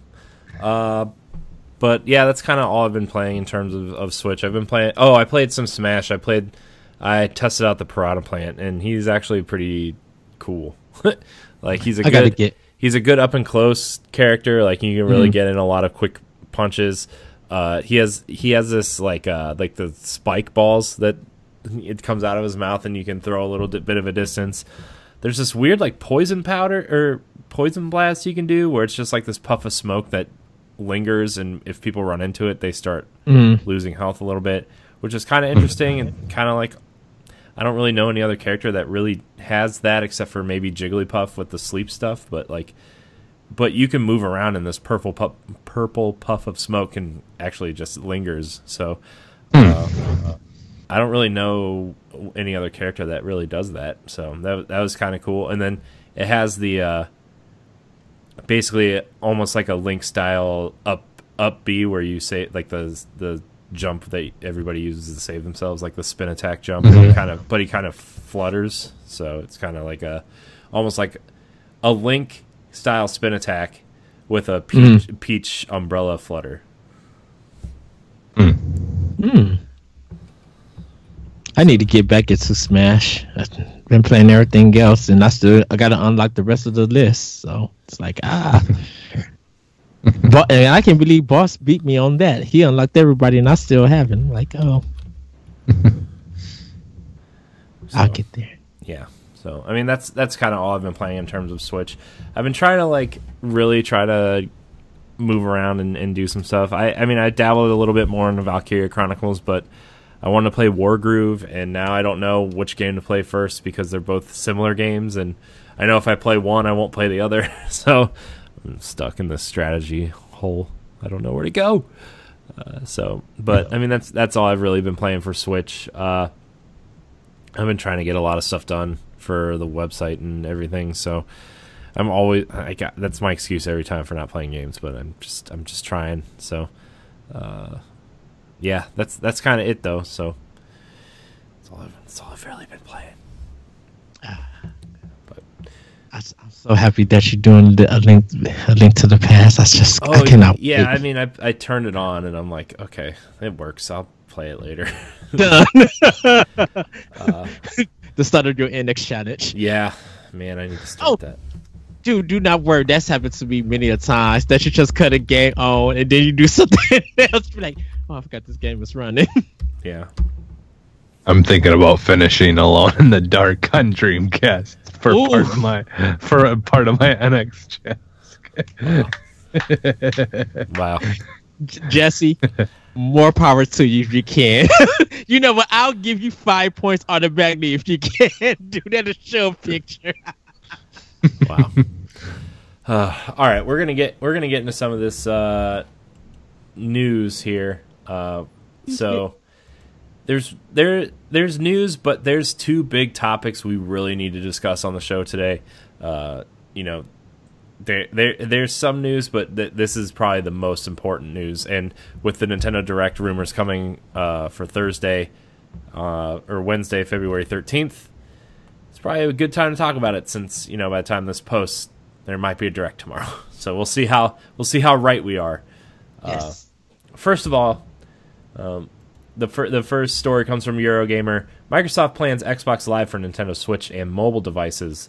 but yeah, that's kind of all I've been playing in terms of Switch. I've been playing. Oh, I played some Smash. I tested out the Piranha Plant, and he's actually pretty cool. Like he's a good up and close character. Like you can really get in a lot of quick punches. He has this like the spike balls that it comes out of his mouth and you can throw a little bit of a distance. There's this weird like poison powder or poison blast you can do where it's just like this puff of smoke that lingers, and if people run into it, they start losing health a little bit, which is kind of interesting and kind of like I don't really know any other character that really has that except for maybe Jigglypuff with the sleep stuff, but you can move around in this purple puff of smoke and actually just lingers. So I don't really know any other character that really does that. So that was kind of cool. And then it has the basically almost like a Link style up B where you say like the jump that everybody uses to save themselves, like the spin attack jump. But he kind of flutters. So it's kind of like almost like a Link style spin attack with a peach umbrella flutter. I need to get back into Smash. I've been playing everything else, and I got to unlock the rest of the list. So it's like but and I can't believe Boss beat me on that. He unlocked everybody, and I still haven't. I'm like, oh, I'll get there. Yeah. So I mean that's kind of all I've been playing in terms of Switch. I've been trying to like really try to move around and do some stuff. I mean I dabbled a little bit more in the Valkyria Chronicles, but I wanted to play Wargroove, and now I don't know which game to play first because they're both similar games, and I know if I play one, I won't play the other. So I'm stuck in this strategy hole. I don't know where to go. But I mean, that's all I've really been playing for Switch. I've been trying to get a lot of stuff done for the website and everything, so that's my excuse every time for not playing games, but I'm just trying. So yeah, that's kind of it though. So that's all I've really been playing. But I'm so happy that you're doing a link to the past. I cannot. Yeah, wait. I mean, I turned it on and I'm like, okay, it works. I'll play it later. Done. The start of your index challenge. Yeah, man, I need to start that. Dude, do not worry. That's happened to me many a times. That you just cut a game on and then you do something else. Be like, oh, I forgot this game was running. Yeah. I'm thinking about finishing Alone in the Dark on Dreamcast for part of my NX channel. Wow. Jesse, more power to you if you can. You know what? I'll give you 5 points automatically if you can't do that to show a picture. Wow. All right, we're gonna get into some of this news here. So there's news, but there's two big topics we really need to discuss on the show today. You know, there's some news, but this is probably the most important news. And with the Nintendo Direct rumors coming for Thursday or Wednesday, February 13th, it's probably a good time to talk about it, since by the time this posts, there might be a Direct tomorrow. So we'll see how right we are. Yes. First of all, the first story comes from Eurogamer. Microsoft plans Xbox Live for Nintendo Switch and mobile devices.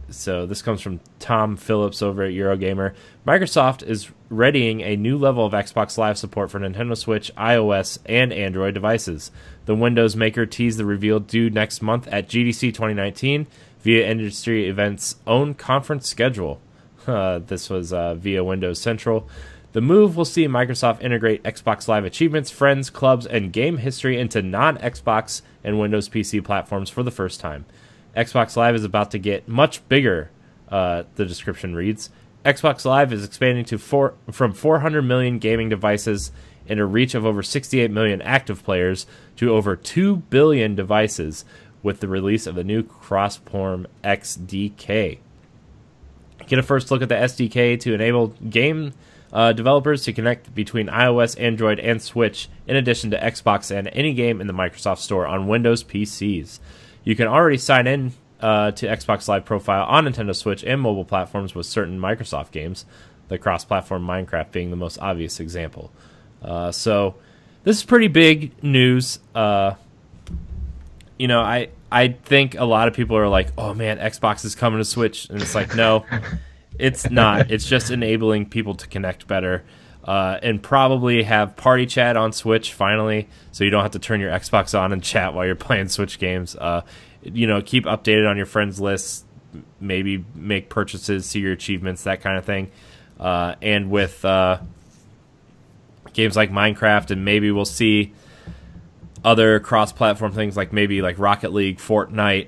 So this comes from Tom Phillips over at Eurogamer. Microsoft is readying a new level of Xbox Live support for Nintendo Switch, iOS, and Android devices. The Windows maker teased the reveal due next month at GDC 2019 via industry event's own conference schedule. This was via Windows Central. The move will see Microsoft integrate Xbox Live achievements, friends, clubs, and game history into non-Xbox and Windows PC platforms for the first time. Xbox Live is about to get much bigger, the description reads. Xbox Live is expanding from 400 million gaming devices and a reach of over 68 million active players to over 2 billion devices with the release of the new cross-platform XDK. Get a first look at the SDK to enable game developers to connect between iOS, Android, and Switch, in addition to Xbox and any game in the Microsoft Store on Windows PCs. You can already sign in to Xbox Live profile on Nintendo Switch and mobile platforms with certain Microsoft games, the cross-platform Minecraft being the most obvious example. So this is pretty big news. I think a lot of people are like, oh man, Xbox is coming to Switch. And it's like, no, it's not. It's just enabling people to connect better and probably have party chat on Switch finally, so you don't have to turn your Xbox on and chat while you're playing Switch games. Keep updated on your friends lists, maybe make purchases, see your achievements, that kind of thing. And with games like Minecraft, and maybe we'll see other cross-platform things like maybe like Rocket League, Fortnite,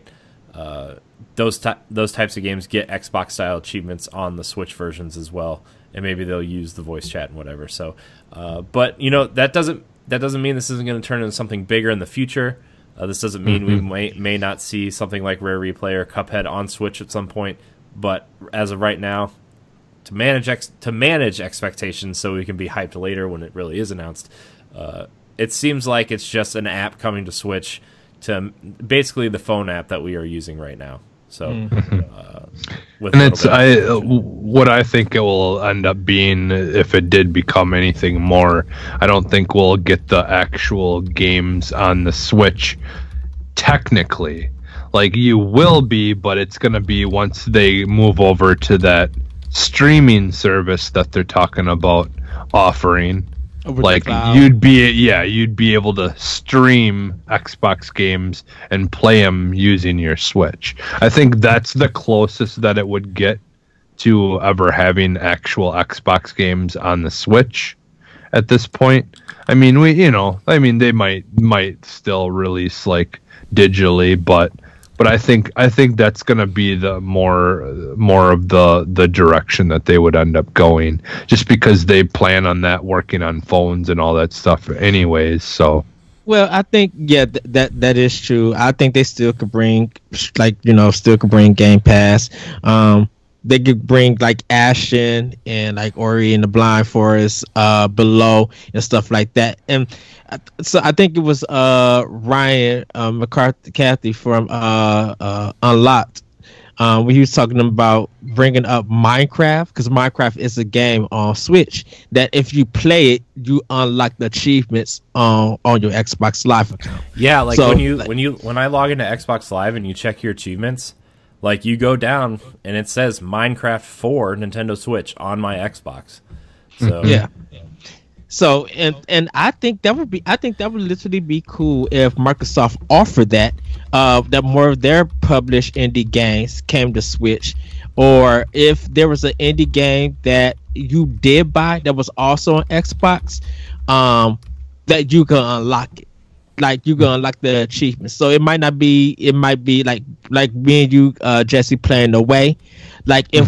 those types of games get Xbox-style achievements on the Switch versions as well, and maybe they'll use the voice chat and whatever. So, but that doesn't mean this isn't going to turn into something bigger in the future. This doesn't mean we may not see something like Rare Replay or Cuphead on Switch at some point. But as of right now, to manage expectations so we can be hyped later when it really is announced, it seems like it's just an app coming to Switch, to basically the phone app that we are using right now. So, what I think it will end up being, if it did become anything more, I don't think we'll get the actual games on the Switch technically. Like, you will be, but it's going to be once they move over to that streaming service that they're talking about offering. Like, you'd be able to stream Xbox games and play them using your Switch. I think that's the closest that it would get to ever having actual Xbox games on the Switch at this point. I mean, they might still release like digitally, but But I think that's going to be the more of the direction that they would end up going, just because they plan on that working on phones and all that stuff anyways. So, well, I think that is true. I think they still could bring still could bring Game Pass. They could bring like Ashen and like Ori and the Blind Forest below and stuff like that. And so I think it was Ryan McCarthy from Unlocked when he was talking about bringing up Minecraft, because Minecraft is a game on Switch that if you play it, you unlock the achievements on your Xbox Live account. Yeah, like so, when I log into Xbox Live and you check your achievements, like you go down and it says Minecraft for Nintendo Switch on my Xbox. So yeah. So and I think that would literally be cool if Microsoft offered that more of their published indie games came to Switch, or if there was an indie game that you did buy that was also on Xbox, that you can unlock it. Like you gonna unlock the achievements. So it might be like me and you, Jesse, playing Away. Like if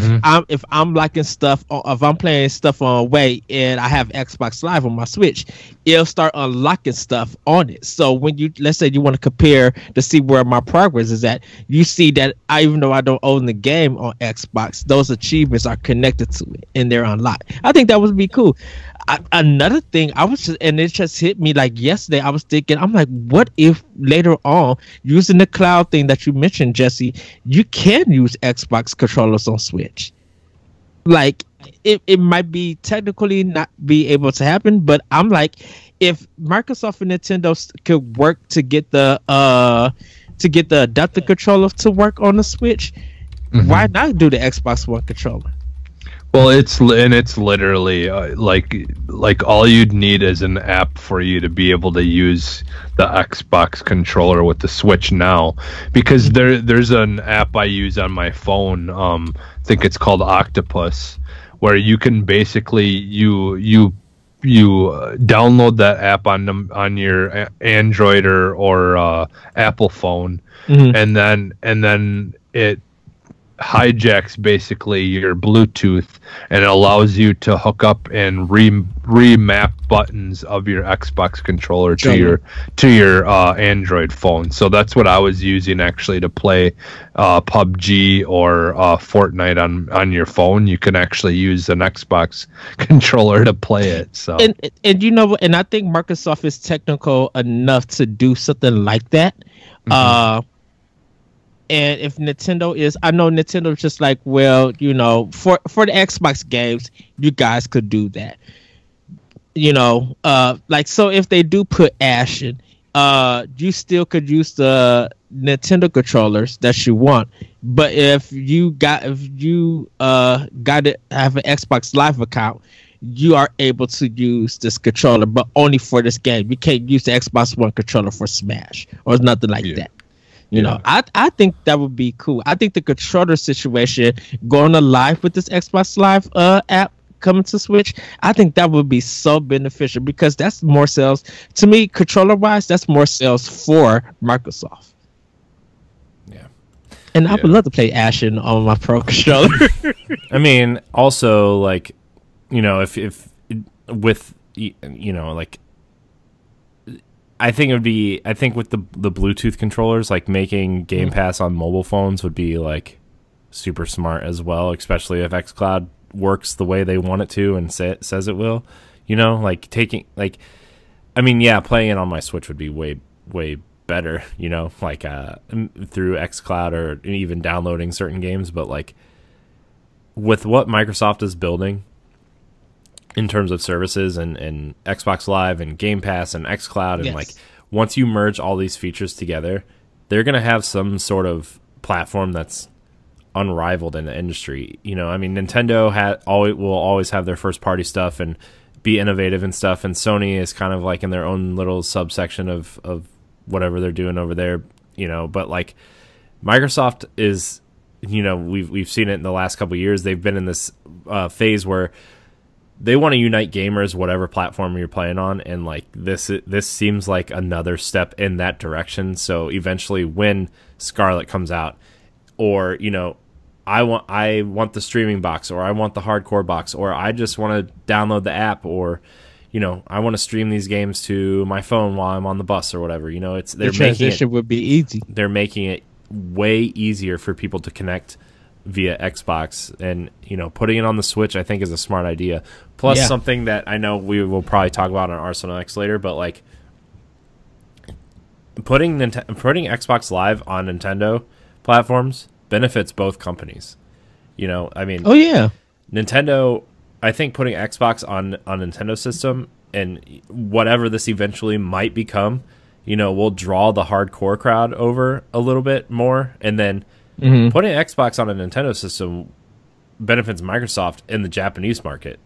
I'm liking stuff, if I'm playing stuff on Away and I have Xbox Live on my Switch, it'll start unlocking stuff on it. So when let's say you want to compare to see where my progress is at, you see that even though I don't own the game on Xbox, those achievements are connected to it and they're unlocked. I think that would be cool. Another thing and it just hit me like yesterday, I was thinking, I'm like, what if later on, using the cloud thing that you mentioned, Jesse, you can use Xbox controllers on Switch? Like it might be technically not be able to happen, but I'm like, if Microsoft and Nintendo could work to get the adapter controller to work on the Switch, why not do the Xbox One controller? Well, it's literally like all you'd need is an app for you to be able to use the Xbox controller with the Switch now, because there's an app I use on my phone. I think it's called Octopus, where you can basically you download that app on your Android or Apple phone, and then it hijacks basically your Bluetooth, and it allows you to hook up and remap buttons of your Xbox controller to your Android phone. So that's what I was using actually to play PUBG or Fortnite on your phone. You can actually use an Xbox controller to play it. So and you know, and I think Microsoft is technical enough to do something like that. And if Nintendo is, I know Nintendo's just like, well, you know, for the Xbox games, you guys could do that. You know, like, so if they do put Ashen, you still could use the Nintendo controllers that you want. But if you got to have an Xbox Live account, you are able to use this controller, but only for this game. You can't use the Xbox One controller for Smash or nothing like that. You know, I think that would be cool. I think the controller situation going live with this Xbox Live app coming to Switch, I think that would be so beneficial, because that's more sales. To me, controller-wise, that's more sales for Microsoft. Yeah. And I would love to play Ashen on my Pro controller. I mean, also, like, you know, if with, you know, like, I think with the Bluetooth controllers, like making Game Pass on mobile phones would be like super smart as well, especially if xCloud works the way they want it to and says it will. You know, like playing it on my Switch would be way better, you know, like through xCloud or even downloading certain games. But like with what Microsoft is building in terms of services and Xbox Live and Game Pass and xCloud, and like once you merge all these features together, they're going to have some sort of platform that's unrivaled in the industry. You know, I mean, Nintendo will always have their first party stuff and be innovative and stuff, and Sony is kind of like in their own little subsection of whatever they're doing over there, you know. But like Microsoft is, you know, we've seen it in the last couple of years. They've been in this phase where they want to unite gamers, whatever platform you're playing on, and like this seems like another step in that direction. So eventually, when Scarlet comes out, or you know, I want the streaming box, or I want the hardcore box, or I just want to download the app, or you know, I want to stream these games to my phone while I'm on the bus or whatever. You know, the transition would be easy. They're making it way easier for people to connect via Xbox, and you know, putting it on the Switch I think is a smart idea. Plus something that I know we will probably talk about on Arsenal X later, but like putting Xbox Live on Nintendo platforms benefits both companies. You know, I mean, Nintendo, I think putting Xbox on Nintendo system and whatever this eventually might become, you know, will draw the hardcore crowd over a little bit more, and then putting Xbox on a Nintendo system benefits Microsoft in the Japanese market.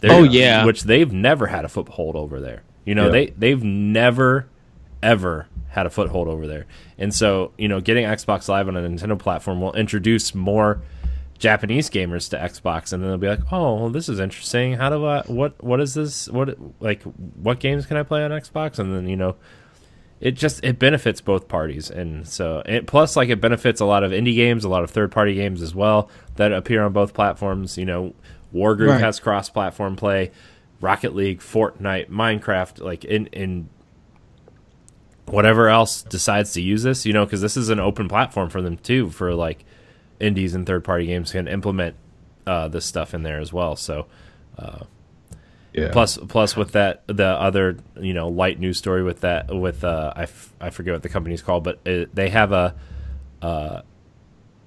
Which they've never had a foothold over there. You know, they've never ever had a foothold over there. And so, you know, getting Xbox Live on a Nintendo platform will introduce more Japanese gamers to Xbox, and then they'll be like, "Oh, well, this is interesting. How do I what is this? What games can I play on Xbox?" And then, you know, it benefits both parties. And so plus like it benefits a lot of indie games, a lot of third-party games as well that appear on both platforms. You know, Wargroove has cross-platform play, Rocket League, Fortnite, Minecraft, like in whatever else decides to use this, you know, because this is an open platform for them too, for like indies and third-party games can implement this stuff in there as well. So plus with that, the other, you know, light news story with that, with I forget what the company's called, but they have a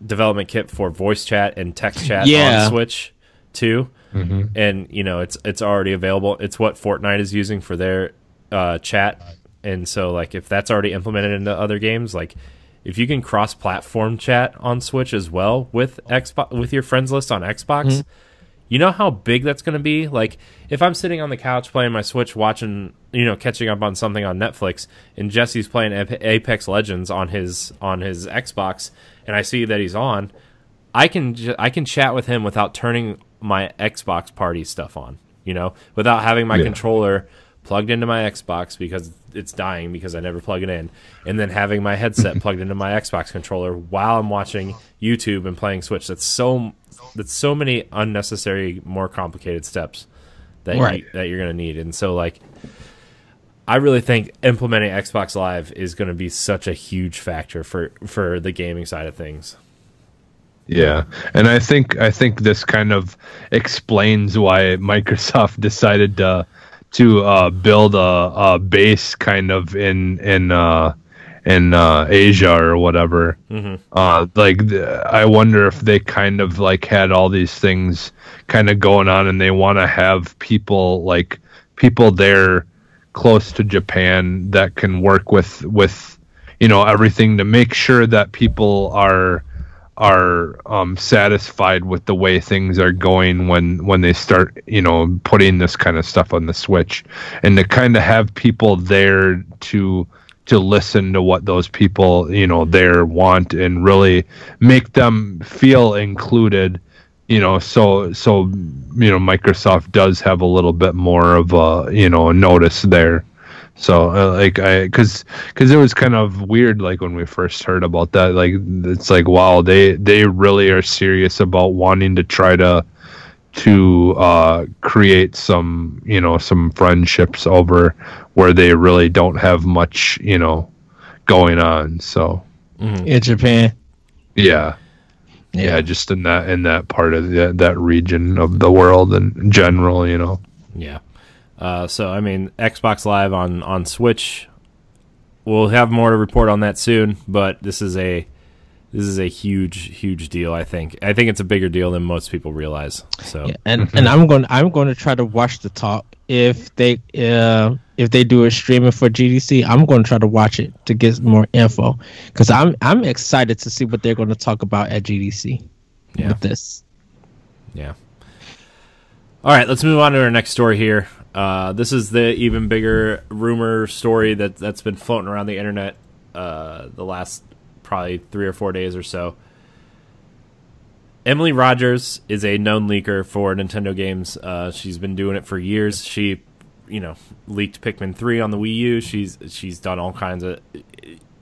development kit for voice chat and text chat on Switch too. And you know, it's already available. It's what Fortnite is using for their chat. And so like if that's already implemented into other games, like if you can cross-platform chat on Switch as well with Xbox, with your friends list on Xbox, you know how big that's going to be? Like if I'm sitting on the couch playing my Switch, watching, you know, catching up on something on Netflix, and Jesse's playing Apex Legends on his Xbox, and I see that he's on, I can chat with him without turning my Xbox party stuff on, you know, without having my controller plugged into my Xbox because it's dying because I never plug it in, and then having my headset plugged into my Xbox controller while I'm watching YouTube and playing Switch. That's so many unnecessary, more complicated steps that you're going to need. And so like I really think implementing Xbox Live is going to be such a huge factor for the gaming side of things. Yeah, and I think this kind of explains why Microsoft decided to build a base kind of in Asia or whatever. I wonder if they kind of like had all these things kind of going on, and they want to have people there close to Japan that can work with you know everything to make sure that people are satisfied with the way things are going when they start, you know, putting this kind of stuff on the Switch, and to kind of have people there to listen to what those people, you know, there want, and really make them feel included, you know, so you know Microsoft does have a little bit more of a, you know, a notice there. So because it was kind of weird, like when we first heard about that, like it's like, wow, they really are serious about wanting to try to create some, you know, some friendships over where they really don't have much, you know, going on. So in Japan, yeah, just in that part of that region of the world in general, you know. Yeah. So I mean, Xbox Live on Switch, we'll have more to report on that soon. But this is a huge deal. I think it's a bigger deal than most people realize. So and I'm going to try to watch the talk if they do a streaming for GDC. I'm going to try to watch it to get more info, because I'm excited to see what they're going to talk about at GDC with this. Yeah. All right, let's move on to our next story here. This is the even bigger rumor story that's been floating around the internet the last probably 3 or 4 days or so. Emily Rogers is a known leaker for Nintendo games. She's been doing it for years. She, leaked Pikmin 3 on the Wii U. She's done all kinds of...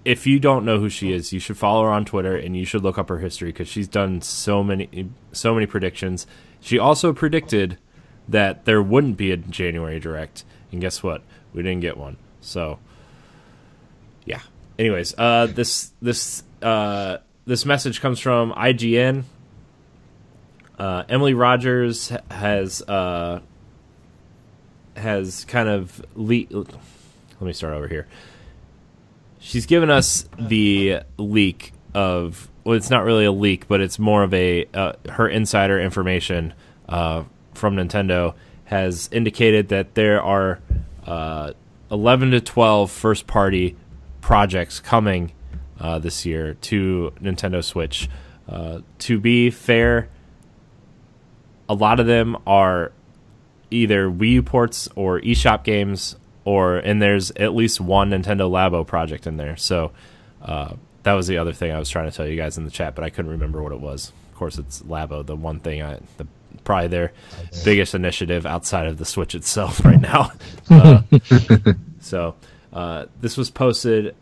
If you don't know who she is, you should follow her on Twitter, and you should look up her history, because she's done so many predictions. She also predicted that there wouldn't be a January Direct, and guess what? We didn't get one. So, yeah. Anyways, this message comes from IGN. Emily Rogers has kind of let me start over here. She's given us the leak of, well, it's not really a leak, but it's more of a her insider information from Nintendo has indicated that there are 11 to 12 first-party projects coming this year to Nintendo Switch. To be fair, a lot of them are either Wii U ports or eShop games, and there's at least one Nintendo Labo project in there. So that was the other thing I was trying to tell you guys in the chat, but I couldn't remember what it was. Of course, it's Labo, the one thing probably their biggest initiative outside of the Switch itself right now. So this was posted.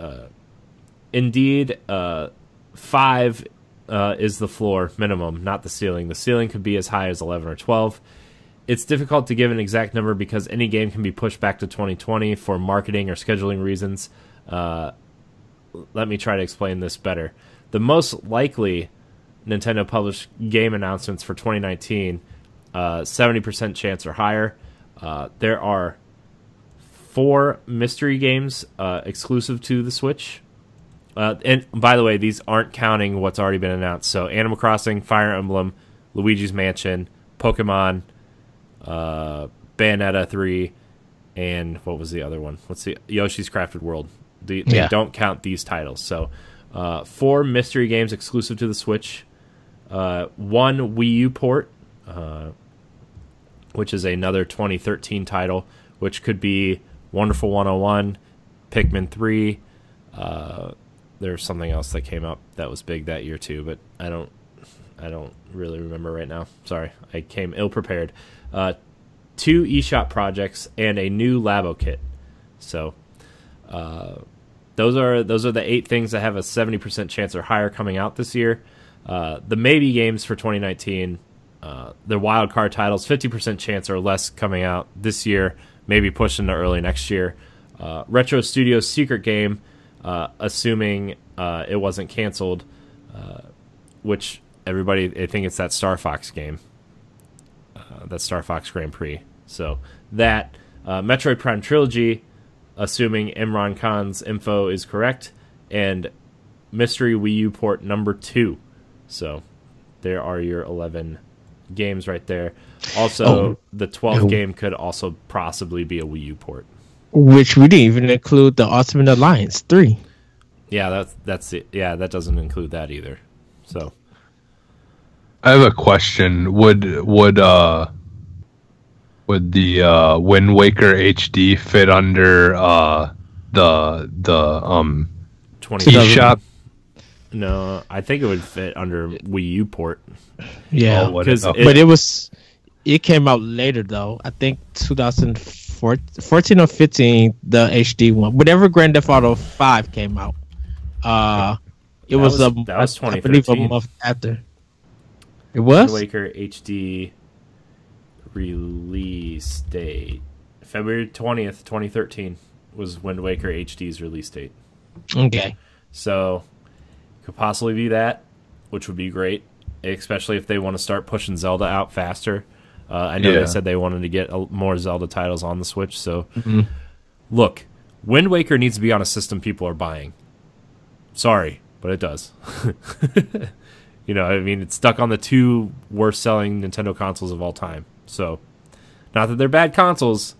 Indeed, 5 is the floor minimum, not the ceiling. The ceiling could be as high as 11 or 12. It's difficult to give an exact number because any game can be pushed back to 2020 for marketing or scheduling reasons. Let me try to explain this better. The most likely Nintendo published game announcements for 2019, 70% chance or higher. There are 4 mystery games exclusive to the Switch. And by the way, these aren't counting what's already been announced. So Animal Crossing, Fire Emblem, Luigi's Mansion, Pokemon, Bayonetta 3, and what was the other one? Let's see, Yoshi's Crafted World. They don't count these titles. So 4 mystery games exclusive to the Switch, 1 Wii U port, which is another 2013 title, which could be Wonderful 101, Pikmin 3. There's something else that came up that was big that year too, but I don't really remember right now. Sorry, I came ill prepared. 2 eShop projects and a new Labo kit. So those are the 8 things that have a 70% chance or higher coming out this year. The maybe games for 2019, the wild card titles, 50% chance or less coming out this year, maybe pushed into early next year. Retro Studios secret game, assuming it wasn't canceled, which everybody, I think it's that Star Fox game. That Star Fox Grand Prix. So that Metroid Prime Trilogy, assuming Imran Khan's info is correct, and Mystery Wii U port number 2. So there are your 11 games right there. Also, the 12th game could also possibly be a Wii U port, which we didn't even include the Ultimate Alliance 3. Yeah, that's it. Yeah, that doesn't include that either. So I have a question. Would the Wind Waker HD fit under the 20 eShop? No, I think it would fit under Wii U port. Yeah, but it came out later though. I think 2014 or 15, the HD one. Whatever Grand Theft Auto 5 came out. It was 2013. I believe a month after. It was Wind Waker HD release date. February 20th, 2013 was Wind Waker HD's release date. Okay. So could possibly be that, which would be great, especially if they want to start pushing Zelda out faster. I know they said they wanted to get more Zelda titles on the Switch. So look, Wind Waker needs to be on a system people are buying. Sorry, but it does. I mean, it's stuck on the 2 worst-selling Nintendo consoles of all time. So, not that they're bad consoles,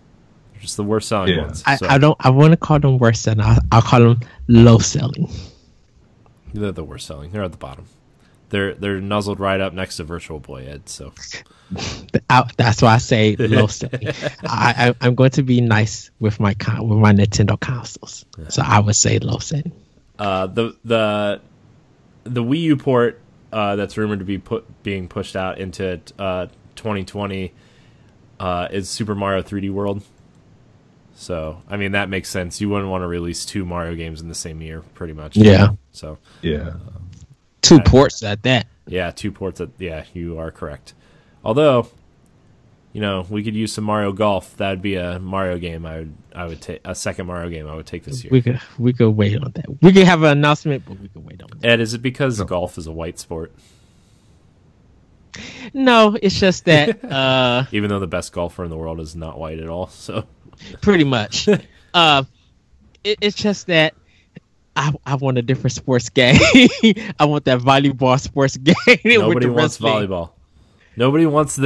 they're just the worst-selling ones. I want to call them worst-selling. I'll call them low-selling. They're the worst-selling. They're at the bottom. They're nuzzled right up next to Virtual Boy, Ed. So, that's why I say low-selling. I'm going to be nice with my Nintendo consoles, so I would say low-selling. The Wii U port that's rumored to be being pushed out into 2020 is Super Mario 3D World. So, I mean, that makes sense. You wouldn't want to release 2 Mario games in the same year, pretty much. Yeah. So, yeah. 2 ports at that. Yeah, 2 ports. Yeah, you are correct. Although, you know, we could use some Mario Golf. That would be a Mario game. I would take a second Mario game. I would take this year. We could wait on that. We could have an announcement, but we could wait on that. Ed, is it because golf is a white sport? No, it's just that even though the best golfer in the world is not white at all, so pretty much. It's just that I want a different sports game. I want that volleyball sports game. Nobody wants volleyball. Nobody wants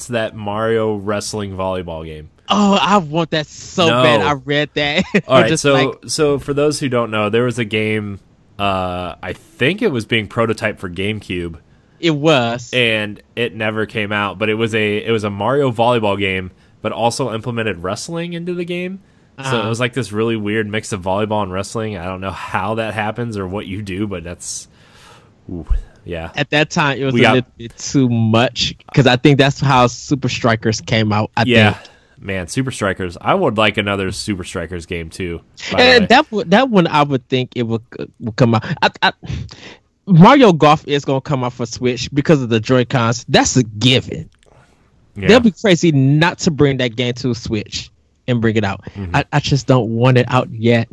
that Mario wrestling volleyball game. Oh, I want that so bad. I read that. All right, so for those who don't know, there was a game. I think it was being prototyped for GameCube. It was, and it never came out. But it was a Mario volleyball game, but also implemented wrestling into the game. So it was like this really weird mix of volleyball and wrestling. I don't know how that happens or what you do, but that's, yeah. At that time, it was a little bit too much because I think that's how Super Strikers came out. I think. Man, Super Strikers. I would like another Super Strikers game too. And that one, I would think it would come out. Mario Golf is going to come out for Switch because of the Joy-Cons. That's a given. Yeah. They'll be crazy not to bring that game to Switch and bring it out. Mm-hmm. I just don't want it out yet.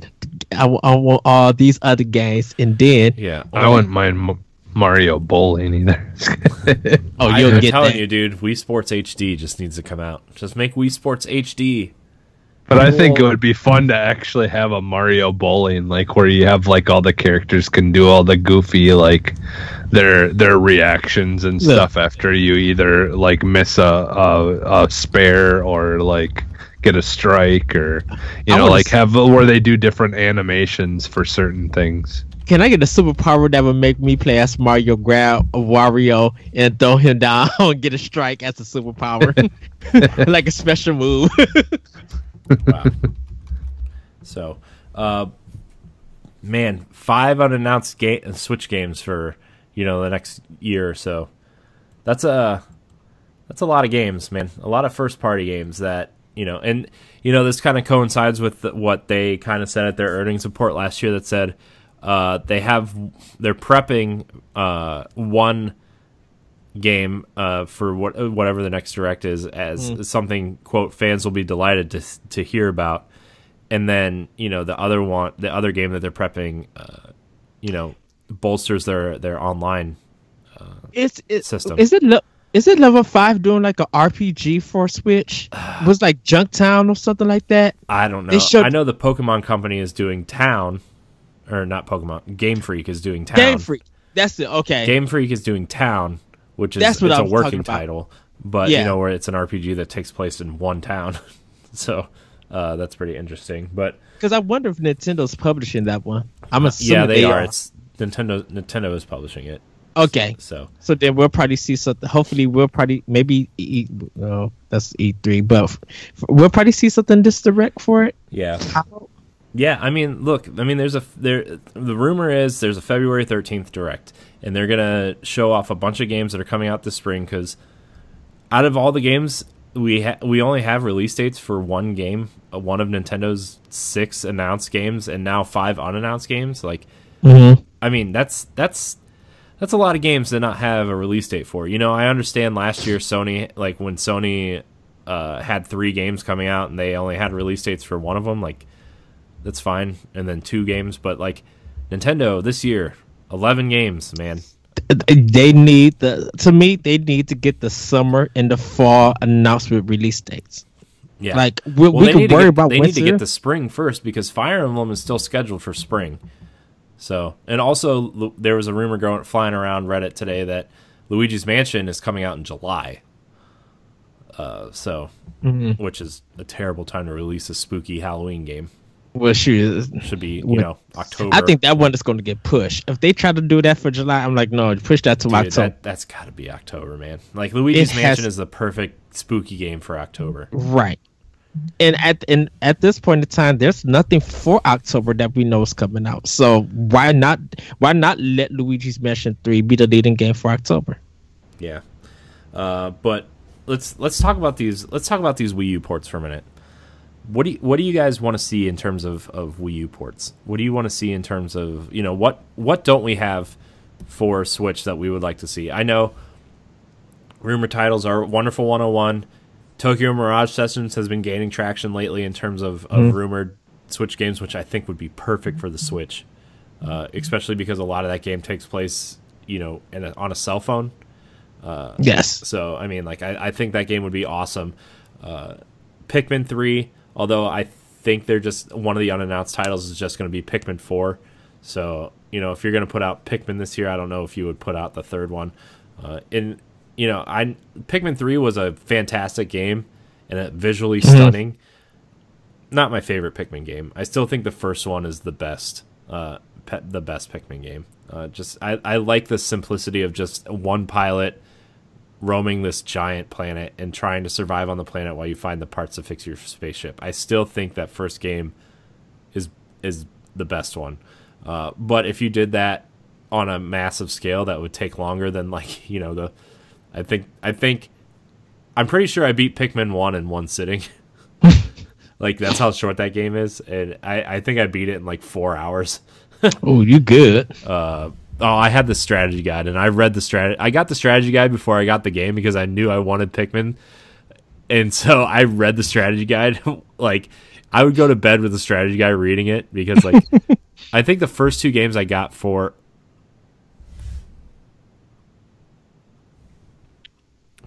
I want all these other games, and then I wouldn't mind Mario Bowling either. I'm telling you, dude, Wii Sports HD just needs to come out. Just make Wii Sports HD. But I think it would be fun to actually have a Mario Bowling, like where you have like all the characters can do all the goofy like their reactions and stuff after you either like miss a spare or like get a strike, or like have where they do different animations for certain things. Can I get a superpower that would make me play as Mario, grab a Wario and throw him down and get a strike as a superpower? Like a special move. Wow. So, man, 5 unannounced Switch games for the next year or so. That's a lot of games, man. A lot of first party games that and this kind of coincides with what they kind of said at their earnings report last year. That said, they're prepping one game for whatever the next direct is as something, quote, fans will be delighted to hear about, and then the other game that they're prepping bolsters their online system. Is it level 5 doing like a RPG for Switch? It was like Junktown or something like that? I don't know. I know the Pokemon Company is doing Town, or not Pokemon. Game Freak is doing Town. Game Freak. That's it. Okay. Game Freak is doing Town, which is it's a working title, but where it's an RPG that takes place in one town. So that's pretty interesting. But because I wonder if Nintendo's publishing that one. I'm assuming they are. It's Nintendo is publishing it. Okay. So then we'll probably see something. Hopefully we'll probably that's E3, but we'll probably see something this direct for it. Yeah. Yeah, I mean, look, the rumor is there's a February 13th direct, and they're gonna show off a bunch of games that are coming out this spring. Because out of all the games, we only have release dates for one game, one of Nintendo's 6 announced games, and now 5 unannounced games. Like, I mean, that's a lot of games to not have a release date for. I understand last year Sony, like when Sony had 3 games coming out and they only had release dates for one of them, like. That's fine, and then 2 games, but like Nintendo this year, 11 games, man. They need they need to get the summer and the fall announcement release dates. Yeah, like we can worry about. They need to get the spring first because Fire Emblem is still scheduled for spring. So, and also there was a rumor flying around Reddit today that Luigi's Mansion is coming out in July. Which is a terrible time to release a spooky Halloween game. Well, should be October. I think that one is going to get pushed. If they try to do that for July, I'm like, no, push that to October. That's got to be October, man. Like Luigi's Mansion is the perfect spooky game for October. Right. And at this point in time, there's nothing for October that we know is coming out. So why not let Luigi's Mansion 3 be the leading game for October? Yeah, but let's talk about these. Let's talk about these Wii U ports for a minute. What do you guys want to see in terms of Wii U ports? What do you want to see in terms of, what don't we have for Switch that we would like to see? I know rumor titles are Wonderful 101. Tokyo Mirage Sessions has been gaining traction lately in terms of rumored Switch games, which I think would be perfect for the Switch, especially because a lot of that game takes place, on a cell phone. Yes. So, I mean, I think that game would be awesome. Pikmin 3, although I think they're just one of the unannounced titles is just going to be Pikmin 4. So, if you're going to put out Pikmin this year, I don't know if you would put out the third one. Pikmin 3 was a fantastic game and a visually stunning. Not my favorite Pikmin game. I still think the first one is the best Pikmin game. I like the simplicity of just one pilot roaming this giant planet and trying to survive on the planet while you find the parts to fix your spaceship. I still think that first game is the best one. But if you did that on a massive scale, that would take longer than I'm pretty sure I beat Pikmin 1 in one sitting. That's how short that game is, and I think I beat it in 4 hours. Oh, you good. I had the strategy guide, and I read the strategy. I got the strategy guide before I got the game because I knew I wanted Pikmin, and so I read the strategy guide. I would go to bed with the strategy guide reading it because I think the first two games I got for...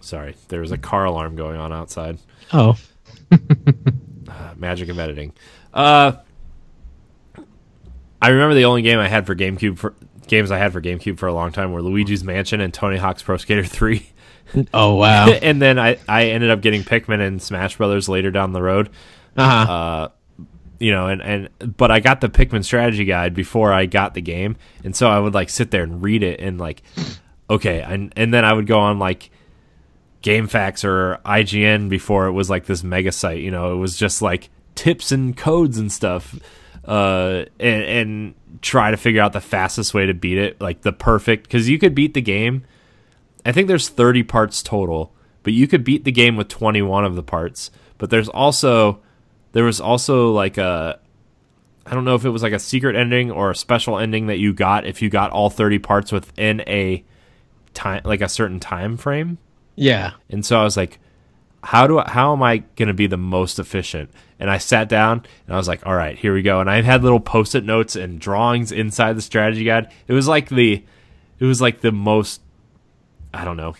Sorry, there was a car alarm going on outside. Oh. Magic of editing. I remember the only game I had for GameCube for a long time were Luigi's Mansion and Tony Hawk's Pro Skater 3. Oh, wow. And then I ended up getting Pikmin and Smash Brothers later down the road. Uh-huh. But I got the Pikmin strategy guide before I got the game, and so I would sit there and read it and okay, and then I would go on GameFAQs or IGN before it was this mega site. It was just tips and codes and stuff, and try to figure out the fastest way to beat it, the perfect, because you could beat the game. I think there's 30 parts total, but you could beat the game with 21 of the parts. But there was also a, I don't know if it was a secret ending or a special ending that you got if you got all 30 parts within a time, a certain time frame. Yeah. And so I was like, how am I going to be the most efficient? And I sat down and I was like, all right, here we go. And I had little Post-it notes and drawings inside the strategy guide. It was the most, I don't know.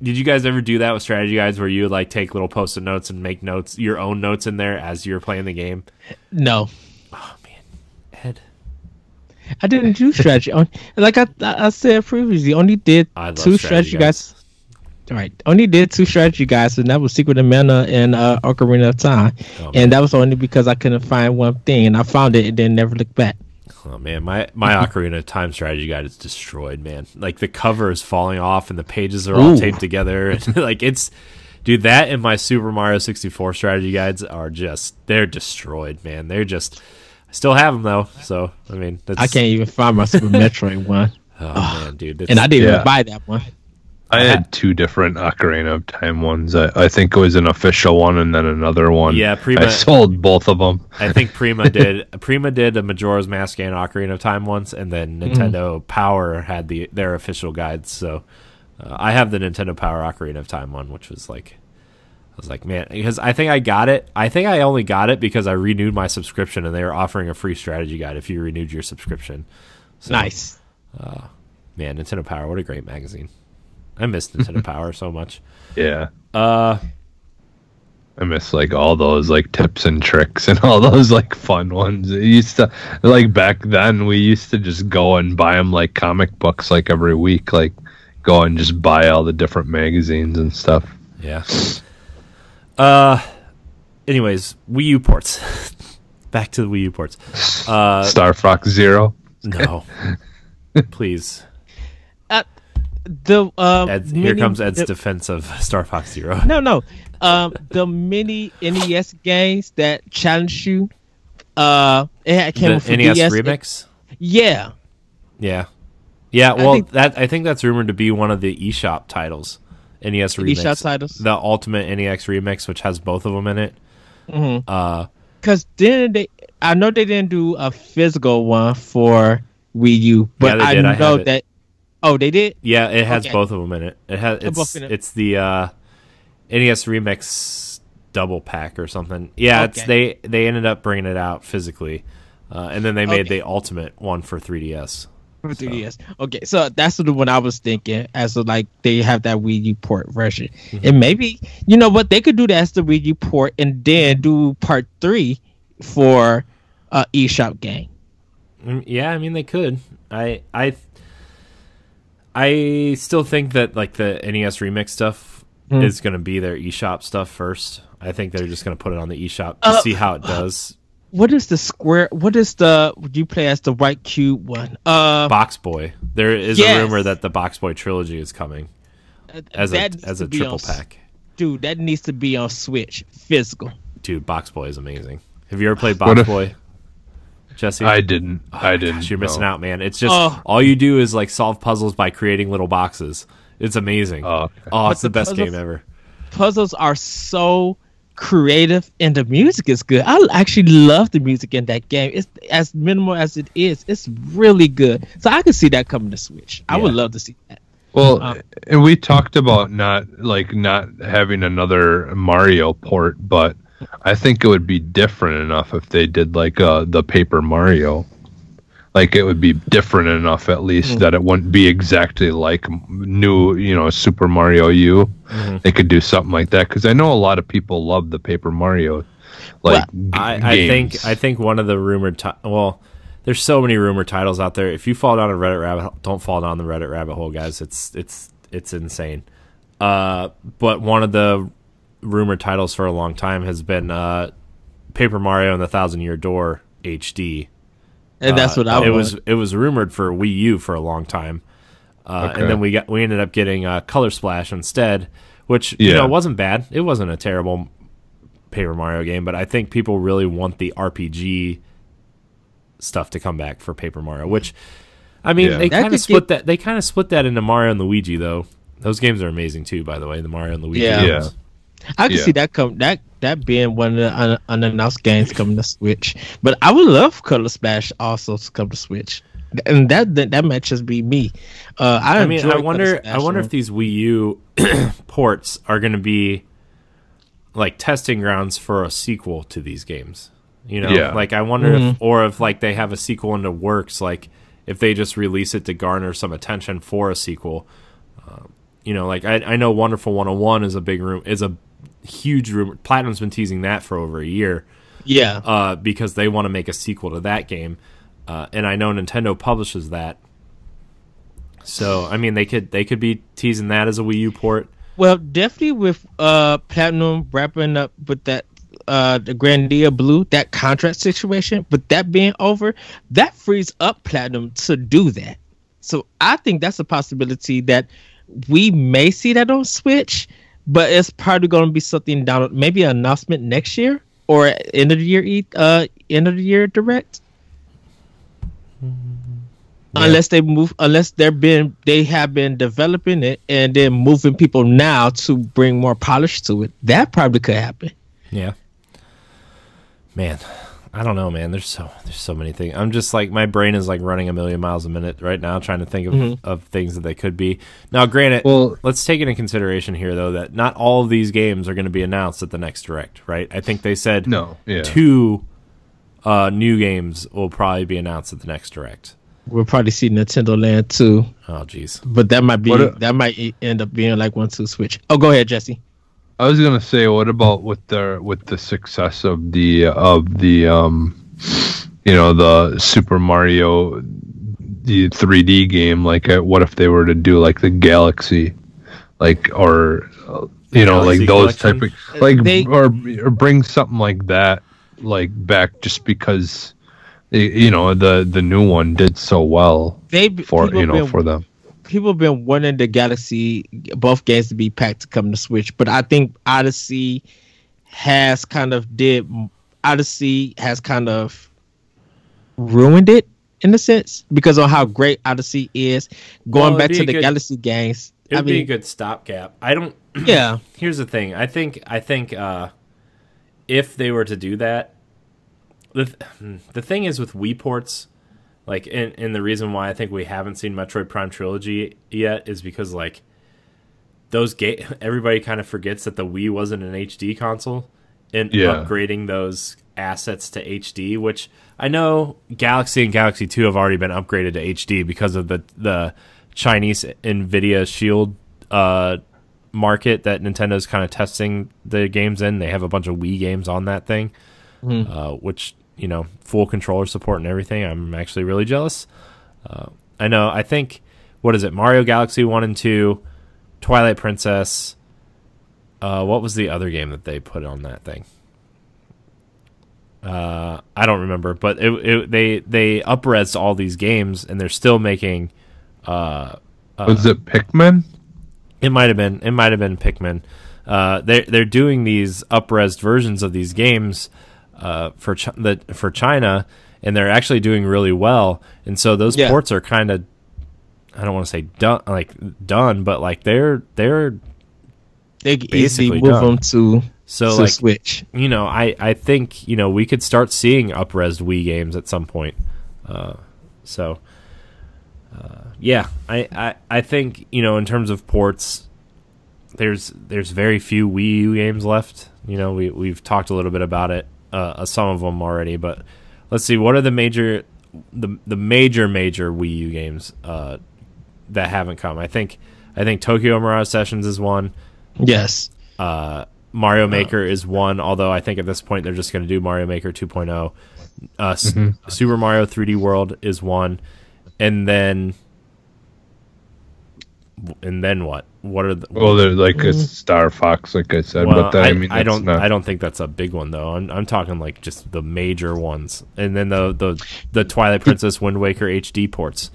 Did you guys ever do that with strategy guides where you would take little Post-it notes and make notes, your own notes in there as you were playing the game? No. Oh man, Ed. I didn't do strategy. Like I said previously, only did two strategy guides. All right, only did two strategy guides, and that was Secret of Mana and Ocarina of Time, and that was only because I couldn't find one thing, and I found it and then never looked back. Oh man, my Ocarina of Time strategy guide is destroyed, man. The cover is falling off and the pages are all taped together, and dude, that and my Super Mario 64 strategy guides are they're destroyed, man. I still have them though, so I mean, I can't even find my Super Metroid one. Oh man, dude, and I didn't even buy that one. I had two different Ocarina of Time ones. I think it was an official one and then another one. Yeah, Prima. I sold both of them. I think Prima did. Prima did a Majora's Mask and Ocarina of Time once, and then Nintendo Power had their official guides. So I have the Nintendo Power Ocarina of Time one, which was I was like, man, because I think I got it. I think I only got it because I renewed my subscription, and they were offering a free strategy guide if you renewed your subscription. So, nice. Man, Nintendo Power, what a great magazine. I miss Nintendo Power so much. Yeah. I miss all those tips and tricks and all those fun ones. It used to back then we used to just go and buy them comic books every week, go and just buy all the different magazines and stuff. Yeah. Anyways, Wii U ports. Back to the Wii U ports. Star Fox Zero. No. Please. Here comes Ed's defense of Star Fox Zero. No. the mini NES games that challenged you. It came the NES remix. Yeah. Well, I think that's rumored to be one of the eShop titles. NES remix. eShop titles. The Ultimate NES remix, which has both of them in it. Because then I know they didn't do a physical one for Wii U, but I know that. Oh, they did. Yeah, it has both of them in it. It's the NES remix double pack or something. Yeah, they ended up bringing it out physically, and then they made the Ultimate one for 3DS. For 3DS. Okay, so that's the one I was thinking. As of like they have that Wii U port version, and maybe you know what they could do that as the Wii U port, and then do part 3 for eShop game. Yeah, I mean they could. I still think that like the NES remix stuff is going to be their eShop stuff first. I think they're just going to put it on the eShop to see how it does. What is the square? What is the? Would you play as the white cube one? Box Boy. There is a rumor that the Box Boy trilogy is coming as a triple pack. Dude, that needs to be on Switch physical. Dude, Box Boy is amazing. Have you ever played Box Boy, Jesse? I didn't. I didn't. Gosh, you're missing out, man. It's just all you do is like solve puzzles by creating little boxes. It's amazing. It's the best game ever. Puzzles are so creative and the music is good. I actually love the music in that game. It's as minimal as it is. It's really good. So I could see that coming to Switch. I would love to see that. Well, and we talked about not having another Mario port, but I think it would be different enough if they did like the Paper Mario. Like it would be different enough at least that it wouldn't be exactly like new, Super Mario U. They could do something like that because I know a lot of people love the Paper Mario. I think one of the rumored there's so many rumored titles out there. If you fall down a Reddit rabbit hole, don't fall down the Reddit rabbit hole, guys. It's insane. But one of the rumored titles for a long time has been Paper Mario and the Thousand Year Door HD. And that's what It was rumored for Wii U for a long time, and then we ended up getting Color Splash instead, which wasn't bad. It wasn't a terrible Paper Mario game, but I think people really want the RPG stuff to come back for Paper Mario. Which, I mean, they kind of split that. They kind of split that into Mario and Luigi, though. Those games are amazing too, by the way. The Mario and Luigi games. I can see that being one of the unannounced games coming to Switch. But I would love Color Splash also to come to Switch, and that might just be me. I wonder if these Wii U ports are going to be like testing grounds for a sequel to these games. Like I wonder if like they have a sequel in the works. Like if they just release it to garner some attention for a sequel. Like I know Wonderful 101 is a huge rumor. Platinum's been teasing that for over a year. Yeah. Because they want to make a sequel to that game. And I know Nintendo publishes that. So, I mean, they could be teasing that as a Wii U port. Well, definitely with Platinum wrapping up with that the Grandia Blue, that contract situation, with that being over, that frees up Platinum to do that. So I think that's a possibility that we may see that on Switch, but it's probably going to be something down, maybe an announcement next year or end of the year direct. Unless they have been developing it and then moving people now to bring more polish to it. That probably could happen. Yeah. Man, I don't know, man. There's so many things. I'm just like, my brain is like running a million miles a minute right now trying to think of things that they could be. Now, granted, let's take into consideration here, though, that not all of these games are going to be announced at the next Direct, right? I think they said 2 new games will probably be announced at the next Direct. We'll probably see Nintendo Land 2. Oh, jeez. But that might end up being like 1-2 Switch. Oh, go ahead, Jesse. I was gonna say, what about with the success of the Super Mario the 3D game? Like, what if they were to do like the Galaxy, like or like those collection? type of like or bring something like that like back just because the new one did so well for them. people have been wanting the Galaxy both games to be packed to come to Switch, but I think Odyssey has kind of ruined it in a sense because of how great Odyssey is. Going back to the Galaxy games, it'd be a good stopgap. I don't. Yeah. Here's the thing. I think if they were to do that, the thing is with Wii ports, like, and the reason why I think we haven't seen Metroid Prime Trilogy yet is because like everybody kind of forgets that the Wii wasn't an HD console, and upgrading those assets to HD, which I know Galaxy and Galaxy 2 have already been upgraded to HD because of the Chinese Nvidia Shield market that Nintendo's kind of testing the games in. They have a bunch of Wii games on that thing, which, you know, full controller support and everything. I'm actually really jealous. I think, what is it? Mario Galaxy 1 and 2, Twilight Princess. What was the other game that they put on that thing? I don't remember, but they up-resed all these games, and they're still making. Was it Pikmin? It might have been Pikmin. They're doing these up-resed versions of these games for China, and they're actually doing really well. And so those ports are kind of, I don't want to say done, but like they basically move them to Switch. You know, I think, you know, we could start seeing up-resed Wii games at some point. I think, you know, in terms of ports, there's very few Wii U games left. You know, we've talked a little bit about it, some of them already, but let's see, what are the major Wii U games that haven't come? I think Tokyo Mirage Sessions is one. Yes. Mario Maker is one, although I think at this point they're just going to do Mario Maker 2.0. Super Mario 3D World is one, and then what? What are the? Well, they're like a Star Fox, like I said, well, but I mean, I don't think that's a big one though. I'm talking like just the major ones, and then the Twilight Princess, Wind Waker HD ports.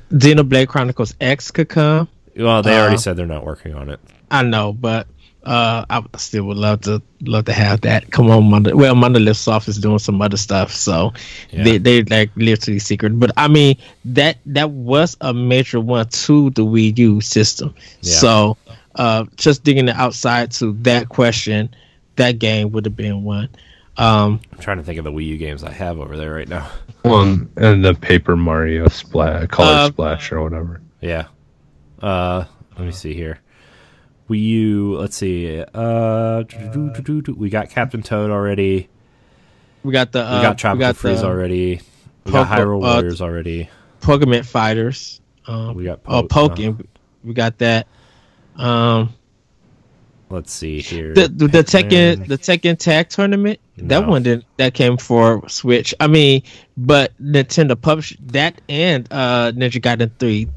Xenoblade Chronicles X could come. Well, they already said they're not working on it. I know, but I still would love to have that. Come on, Monolith Soft is doing some other stuff, so they like literally secret. But I mean, that was a major one to the Wii U system. Yeah. So just digging outside to that question, that game would have been one. I'm trying to think of the Wii U games I have over there right now. Well, and the Paper Mario Color Splash or whatever. Yeah. Let me see here. Wii U, let's see. We got Captain Toad already. We got Tropical Freeze already. We got Hyrule Warriors already. Pokemon Fighters. We got Pokemon. We got that. Let's see here. The Tekken Tag Tournament. No. That one that came for Switch. I mean, but Nintendo published that, and Ninja Gaiden 3.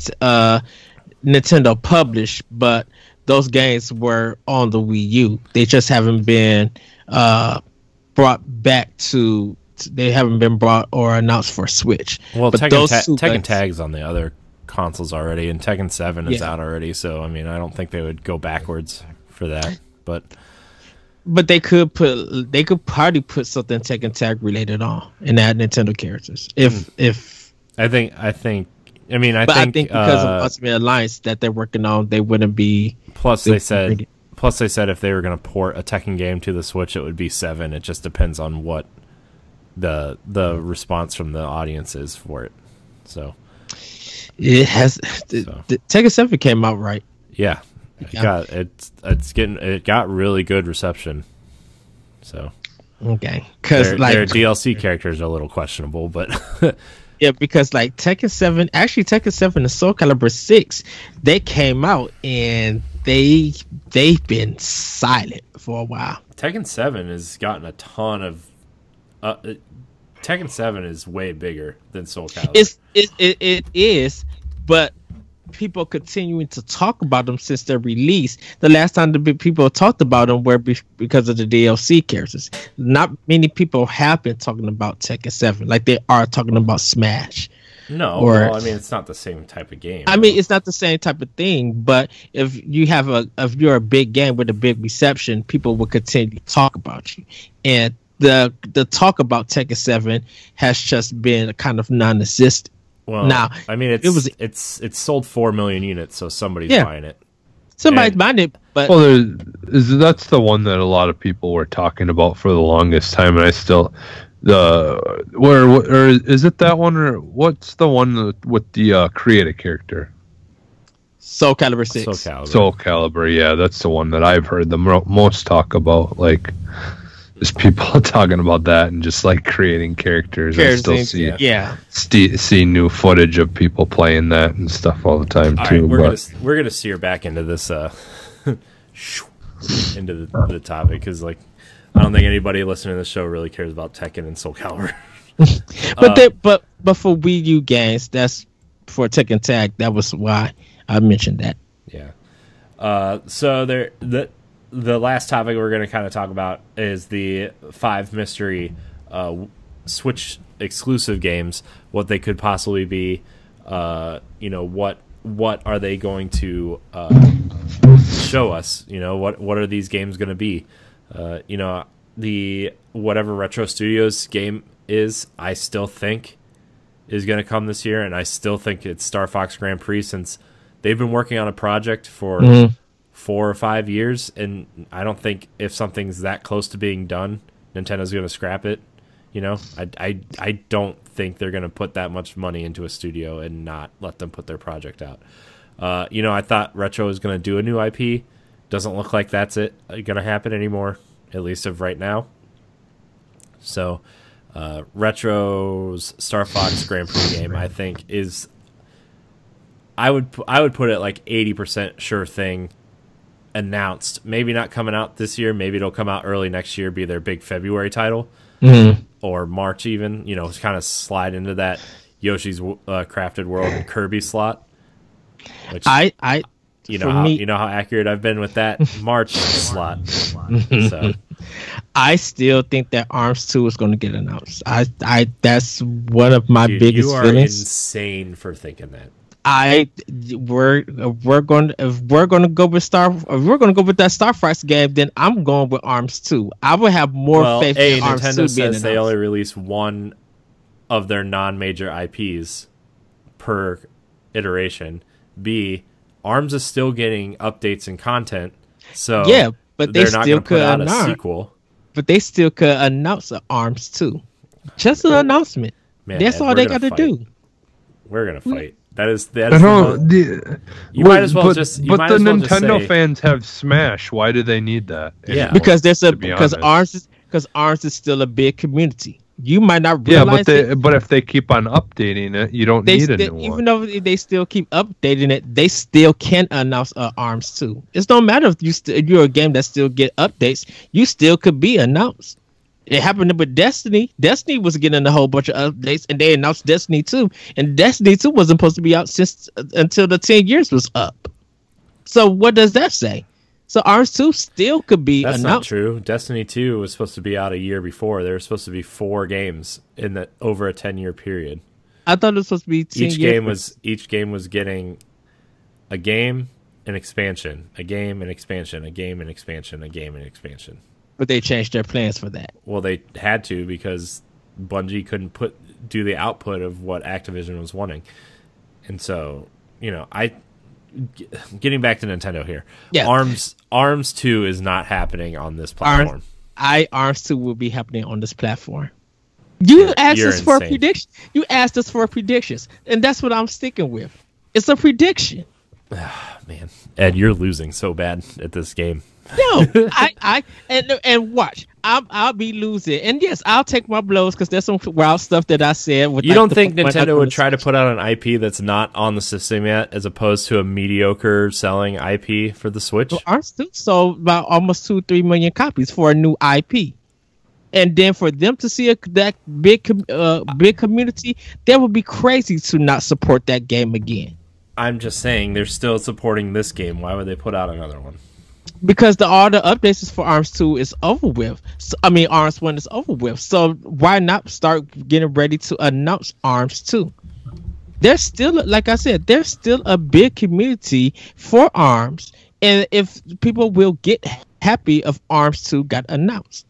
Nintendo published, but those games were on the Wii U. They just haven't been brought back to. They haven't been brought or announced for Switch. Well, Tekken Tag's on the other consoles already, and Tekken 7 is out already. So I mean, I don't think they would go backwards for that. But they could probably put something Tekken Tag related on and add Nintendo characters. If I think. I think because of Ultimate Alliance that they're working on, they wouldn't be. Plus, they said if they were going to port a Tekken game to the Switch, it would be 7. It just depends on what the response from the audience is for it. So it has. The Tekken 7 came out right. Yeah, it got really good reception. So okay, because their DLC characters are a little questionable, but. Yeah, because like Tekken 7 and Soul Calibur 6, they came out and they've been silent for a while. Tekken 7 has gotten a ton of. Tekken 7 is way bigger than Soul Calibur. It is, but people continuing to talk about them since their release. The last time the people talked about them were because of the DLC characters. Not many people have been talking about Tekken 7 like they are talking about Smash. No, well, I mean, it's not the same type of game. I mean, it's not the same type of thing, but if you're a big game with a big reception, people will continue to talk about you. And the talk about Tekken 7 has just been kind of non-existent. Well, now, I mean, it's sold 4 million units, so somebody's buying it. Somebody's buying it, but that's the one that a lot of people were talking about for the longest time, and I still or is it that one, or what's the one with the creative character? Soul Calibur 6. Soul Calibur, yeah, that's the one that I've heard the most talk about. Like, just people talking about that and just like creating characters. I still see new footage of people playing that and stuff all the time too. Right, we're gonna steer back into this into the topic, because like, I don't think anybody listening to the show really cares about Tekken and Soul Calibur. but for Wii U games, that's for Tekken Tag. That was why I mentioned that. Yeah. So the last topic we're going to kind of talk about is the 5 mystery Switch exclusive games. What they could possibly be. What are they going to show us? What are these games going to be? The whatever Retro Studios game is, I still think is going to come this year, and I still think it's Star Fox Grand Prix, since they've been working on a project for 4 or 5 years, and I don't think if something's that close to being done, Nintendo's going to scrap it. I don't think they're going to put that much money into a studio and not let them put their project out. I thought Retro was going to do a new IP. Doesn't look like that's going to happen anymore, at least of right now. So, Retro's Star Fox Grand Prix game, I think, is I would put it like 80% sure thing announced. Maybe not coming out this year. Maybe it'll come out early next year, be their big February title, or March even. Kind of slide into that Yoshi's Crafted World Kirby slot. Which you know how accurate I've been with that March slot. So I still think that Arms 2 is going to get announced. That's one of my biggest you are feelings. Insane for thinking that. We're going to go with that Star Fox game, then I'm going with Arms 2. I would have more faith in Arms 2 being announced. Nintendo says they only release one of their non-major IPs per iteration. B, Arms is still getting updates and content, so yeah, but they still could announce a sequel. But they still could announce Arms 2. Just an announcement. Man, that's all they got to do. We're gonna fight. That is you might as well just. But the Nintendo fans have Smash. Why do they need that? Yeah, because Arms is still a big community. You might not realize but if they keep on updating it, you don't need a new one. Even though they still keep updating it, they still can announce Arms 2. It don't matter if you're a game that still get updates. You still could be announced. It happened with Destiny. Destiny was getting a whole bunch of updates, and they announced Destiny 2. And Destiny 2 wasn't supposed to be out until the 10 years was up. So what does that say? So Arms 2 still could be announced. That's not true. Destiny 2 was supposed to be out a year before. There were supposed to be 4 games over a 10-year period. I thought it was supposed to be 10 years. Each game was getting a game, an expansion, a game, an expansion, a game, an expansion, a game, an expansion. But they changed their plans for that. Well, they had to, because Bungie couldn't do the output of what Activision was wanting. And so, getting back to Nintendo here. Yeah. Arms 2 is not happening on this platform. Arms 2 will be happening on this platform. You asked us for a prediction. You asked us for predictions, and that's what I'm sticking with. It's a prediction. Man, Ed, you're losing so bad at this game. No, and watch. I'll be losing, and yes, I'll take my blows because there's some wild stuff that I said. You don't think Nintendo would try to put out an IP that's not on the system yet, as opposed to a mediocre selling IP for the Switch? Well, Arms sold about almost 2-3 million copies for a new IP, and then for them to see that big community, that would be crazy to not support that game again. I'm just saying they're still supporting this game. Why would they put out another one? Because all the updates is for Arms 2 is over with. Arms 1 is over with. So why not start getting ready to announce Arms 2? there's still, like I said, there's still a big community for ARMS, and if people will get happy if ARMS 2 got announced.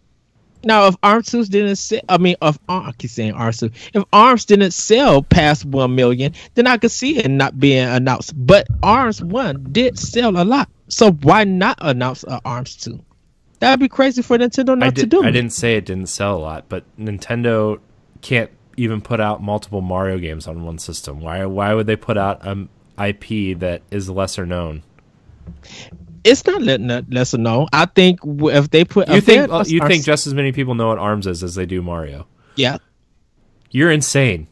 Now, if ARMS 2 didn't sell, I keep saying ARMS 2. If ARMS didn't sell past 1 million, then I could see it not being announced. But ARMS 1 did sell a lot, so why not announce ARMS 2? That'd be crazy for Nintendo not to do. I didn't say it didn't sell a lot, but Nintendo can't even put out multiple Mario games on one system. Why would they put out an IP that is lesser known? It's not lesser known. I think if they put, you think just as many people know what ARMS is as they do Mario. Yeah, you're insane.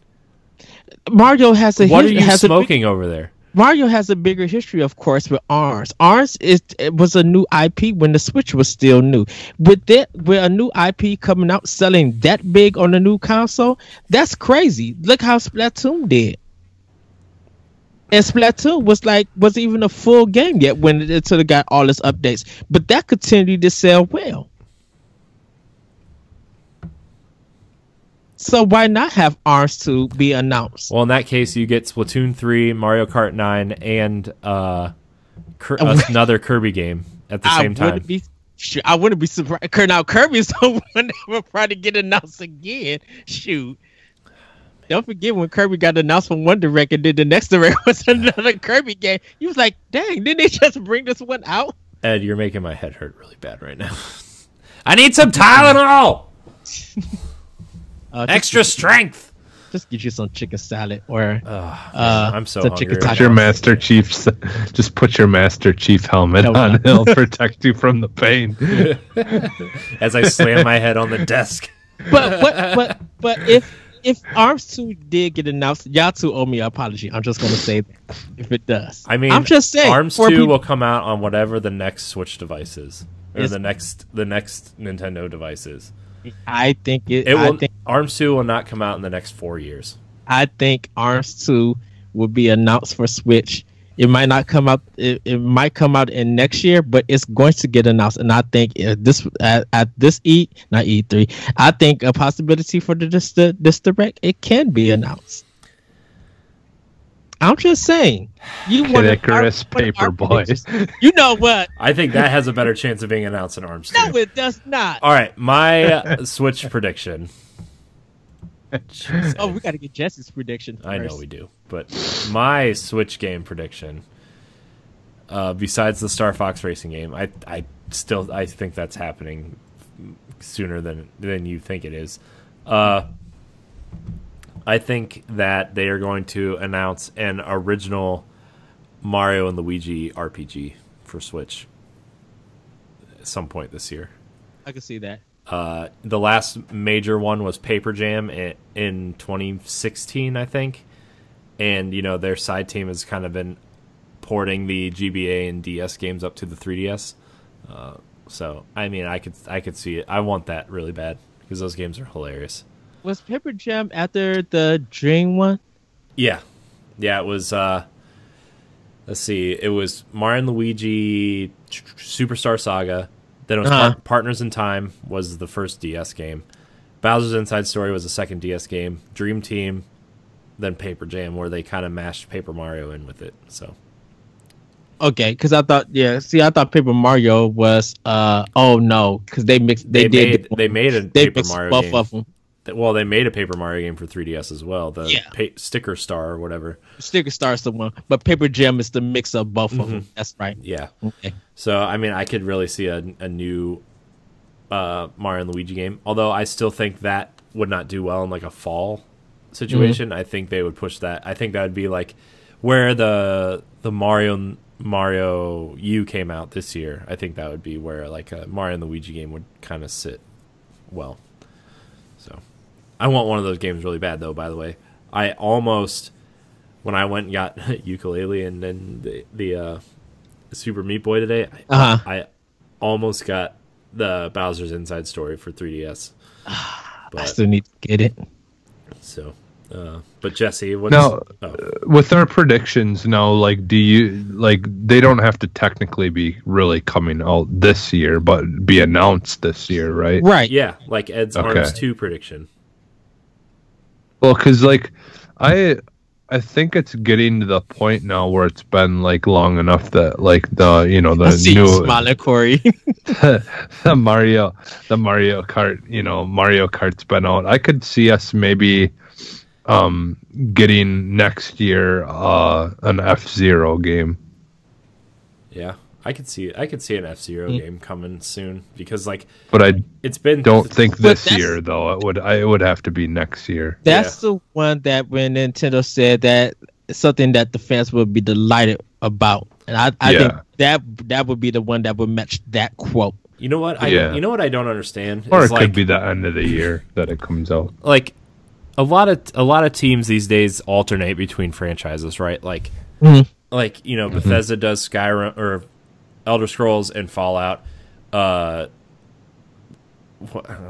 Mario has a. What are you smoking over there? Mario has a bigger history, of course, with ARMS. ARMS was a new IP when the Switch was still new. With a new IP coming out selling that big on the new console, that's crazy. Look how Splatoon did. And Splatoon wasn't even a full game yet when it sort of got all its updates. But that continued to sell well. So why not have ARMS 2 be announced? Well, in that case, you get Splatoon 3, Mario Kart 9, and another Kirby game at the same time. I wouldn't be surprised. Now, Kirby's the one that will probably get announced again. Shoot. Don't forget when Kirby got announced from one direct and then the next direct was another Kirby game. You was like, dang, didn't they just bring this one out? Ed, you're making my head hurt really bad right now. I need some Tylenol! Extra strength. Just get you some chicken salad or I'm so hungry. Put your Master Chief, just put your Master Chief helmet on. It'll protect you from the pain. As I slam my head on the desk. But if ARMS 2 did get announced, y'all two owe me an apology. I'm just gonna say that if it does. I mean, I'm just saying ARMS 2 will come out on whatever the next Switch device is, or the next Nintendo device is. I think ARMS 2 will not come out in the next 4 years. I think ARMS 2 will be announced for Switch. It might not come out. It might come out in next year, but it's going to get announced. And I think at this not E3. I think a possibility for this direct, it can be announced. I'm just saying. You want Icarus Paperboy. You know what? I think that has a better chance of being announced in ARMS 2. No, it does not. All right, my Switch prediction. Oh, we got to get Jesse's prediction first. I know we do, but my Switch game prediction, besides the Star Fox Racing game, I think that's happening sooner than you think it is. I think that they are going to announce an original Mario and Luigi RPG for Switch at some point this year. I can see that. The last major one was Paper Jam in 2016, I think. And, their side team has kind of been porting the GBA and DS games up to the 3DS. So, I mean, I could see it. I want that really bad because those games are hilarious. Was Paper Jam after the Dream one? Yeah. Yeah, it was, let's see, it was Mario and Luigi Superstar Saga. Then it was Partners in Time was the first DS game. Bowser's Inside Story was the second DS game. Dream Team, then Paper Jam, where they kind of mashed Paper Mario in with it. So, okay, because I thought Paper Mario was because they mixed they made a Paper Mario both game. Of them. Well, they made a Paper Mario game for 3DS as well. Sticker Star or whatever. Sticker Star is the one, but Paper Jam is the mix of both of them. That's right. Yeah. Okay. So, I mean, I could really see a new Mario and Luigi game. Although I still think that would not do well in like a fall situation. I think they would push that. I think that would be like where the Mario U came out this year. I think that would be where like a Mario and Luigi game would kind of sit well. So, I want one of those games really bad, though, by the way. I almost, when I went and got Ukulele and then the Super Meat Boy today, I almost got the Bowser's Inside Story for 3DS. But, I still need to get it. So, but Jesse, with our predictions now, like, do you they don't have to technically be really coming out this year, but be announced this year, right? Right. Yeah, like Ed's ARMS 2 prediction. Well, because like I I think it's getting to the point now where it's been like long enough that like the new smiling Corey. the Mario Kart, Mario Kart's been out. I could see us maybe getting next year an F-Zero game. Yeah. I could see an F-Zero game coming soon because but don't think But this year though. It would have to be next year. That's the one that when Nintendo said that it's something that the fans would be delighted about, and I think that would be the one that would match that quote. You know what? You know what I don't understand? Or it could be the end of the year that it comes out. Like a lot of teams these days alternate between franchises, right? Bethesda does Skyrim or Elder Scrolls and Fallout. I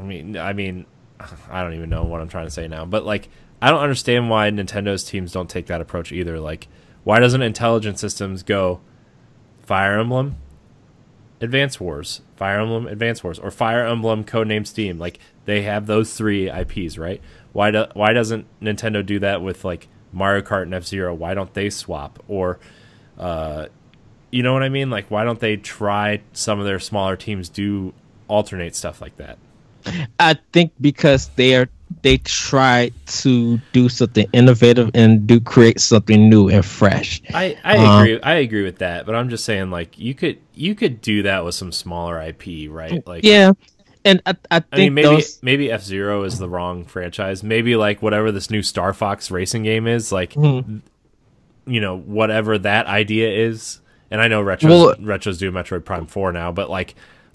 mean, I don't even know what I'm trying to say now, but I don't understand why Nintendo's teams don't take that approach either. Why doesn't Intelligent Systems go Fire Emblem, Advance Wars, Fire Emblem, Advance Wars, or Fire Emblem Codename Steam? They have those 3 IPs, right? Why doesn't Nintendo do that with Mario Kart and F-Zero? Why don't they swap? Or you know what I mean? Why don't they try some of their smaller teams do alternate stuff like that? I think because they try to do something innovative and create something new and fresh. I agree. I agree with that, but I'm just saying you could do that with some smaller IP, right? Yeah. And I think maybe F-Zero is the wrong franchise. Maybe whatever this new Star Fox racing game is, whatever that idea is. And I know Retro's doing Metroid Prime 4 now, but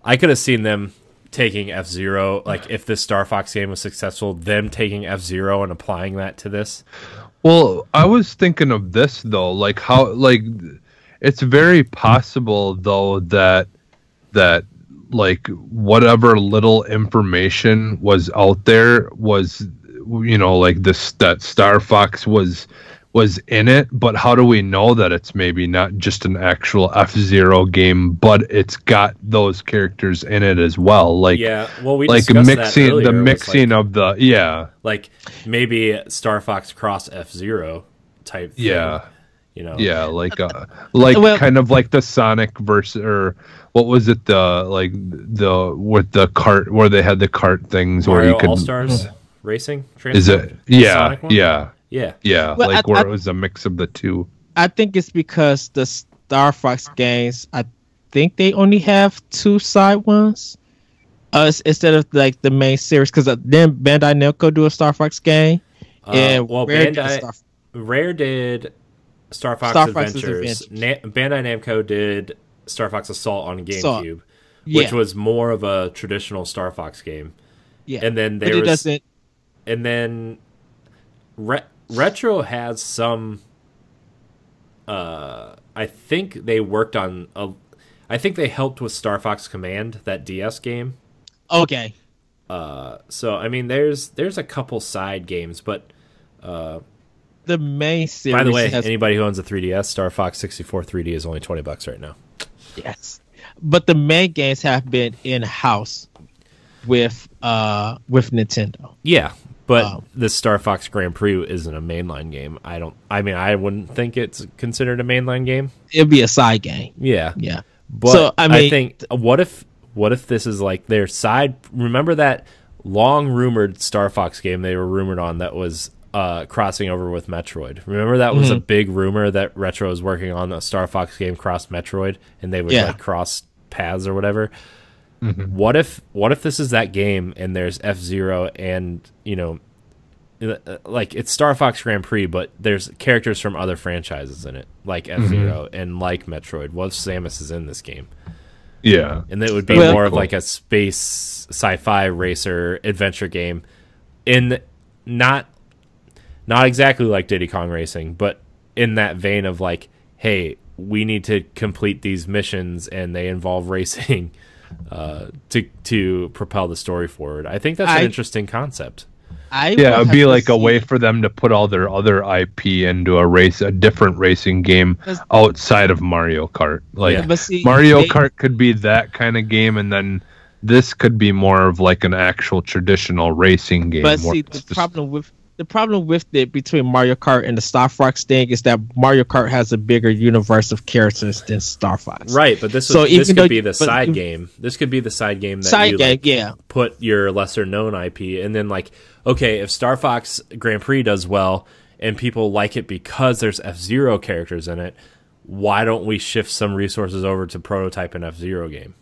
I could have seen them taking F-Zero, if this Star Fox game was successful, them taking F-Zero and applying that to this. Well, I was thinking of this though, it's very possible though that whatever little information was out there was that Star Fox was in it, but how do we know that it's maybe not just an actual F-Zero game, but it's got those characters in it as well? We discussed mixing of the maybe Star Fox cross F-Zero type thing. Kind of like the Sonic versus, or what was it, with the cart where they had the cart things Mario where you could All-Stars Racing? Is it? Yeah. Well, where it was a mix of the two. I think it's because the Star Fox games, I think they only have 2 side ones instead of the main series. Because then Bandai Namco do a Star Fox game, and Rare did Star Fox Adventures. Bandai Namco did Star Fox Assault on GameCube, which was more of a traditional Star Fox game. Yeah, and then Retro has some. I think they worked on. I think they helped with Star Fox Command, that DS game. Okay. So I mean, there's a couple side games, but the main series. By the way, anybody who owns a 3DS, Star Fox 64 3D is only $20 right now. Yes, but the main games have been in house with Nintendo. Yeah. But the Star Fox Grand Prix isn't a mainline game. I wouldn't think it's considered a mainline game. It'd be a side game. Yeah. Yeah. But so, I think what if this is their side? Remember that long rumored Star Fox game they were rumored on that was crossing over with Metroid. Remember that was a big rumor that Retro was working on a Star Fox game cross Metroid, and they would cross paths or whatever. Mm-hmm. What if this is that game and there's F-Zero and it's Star Fox Grand Prix, but there's characters from other franchises in it, like F-Zero and like Metroid. What if Samus is in this game? Yeah, and it would be more of a space sci-fi racer adventure game, in not exactly like Diddy Kong Racing, but in that vein of hey, we need to complete these missions and they involve racing. To propel the story forward. I think that's an interesting concept. It'd be a way for them to put all their other IP into a different racing game outside of Mario Kart. Mario Kart could be that kind of game, and then this could be more of an actual traditional racing game. But see, the problem with the problem with it between Mario Kart and the Star Fox thing is that Mario Kart has a bigger universe of characters than Star Fox. Right, but this could be the side game. This could be the side game that put your lesser known IP, and then like, okay, if Star Fox Grand Prix does well and people like it because there's F-Zero characters in it, why don't we shift some resources over to prototype an F-Zero game?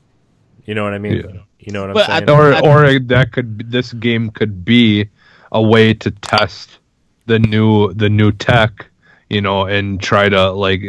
You know what I mean? Yeah. You know what I'm saying? This game could be a way to test the new tech, and try to like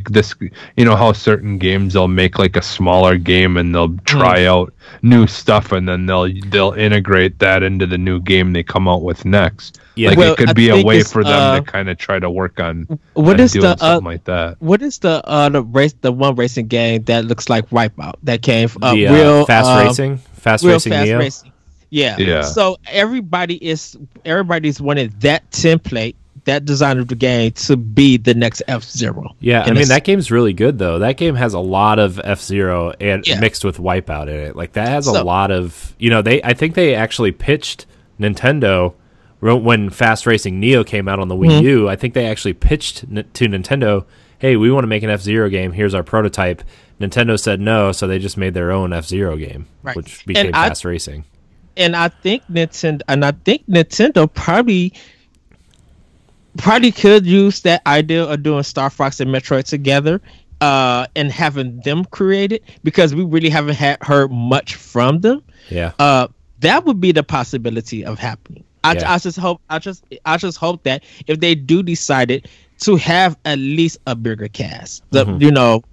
this, how certain games they'll make like a smaller game and they'll try out new stuff and then they'll integrate that into the new game they come out with next. Yeah, it could be a way for them to kind of try to work on doing something like that. What is the one racing game that looks like Wipeout that came Fast Racing Neo? Racing. Yeah. So everybody's wanting that template, that design of the game to be the next F-Zero. Yeah, I mean that game's really good though. That game has a lot of F-Zero and mixed with Wipeout in it. Like that has a lot of, I think they actually pitched Nintendo when Fast Racing Neo came out on the Wii U. I think they actually pitched to Nintendo, "Hey, we want to make an F-Zero game. Here's our prototype." Nintendo said no, so they just made their own F-Zero game, which became Fast Racing. And I think Nintendo probably could use that idea of doing Star Fox and Metroid together, and having them created, because we really haven't heard much from them. Yeah. That would be the possibility of happening. I just hope that if they do decide it, to have at least a bigger cast,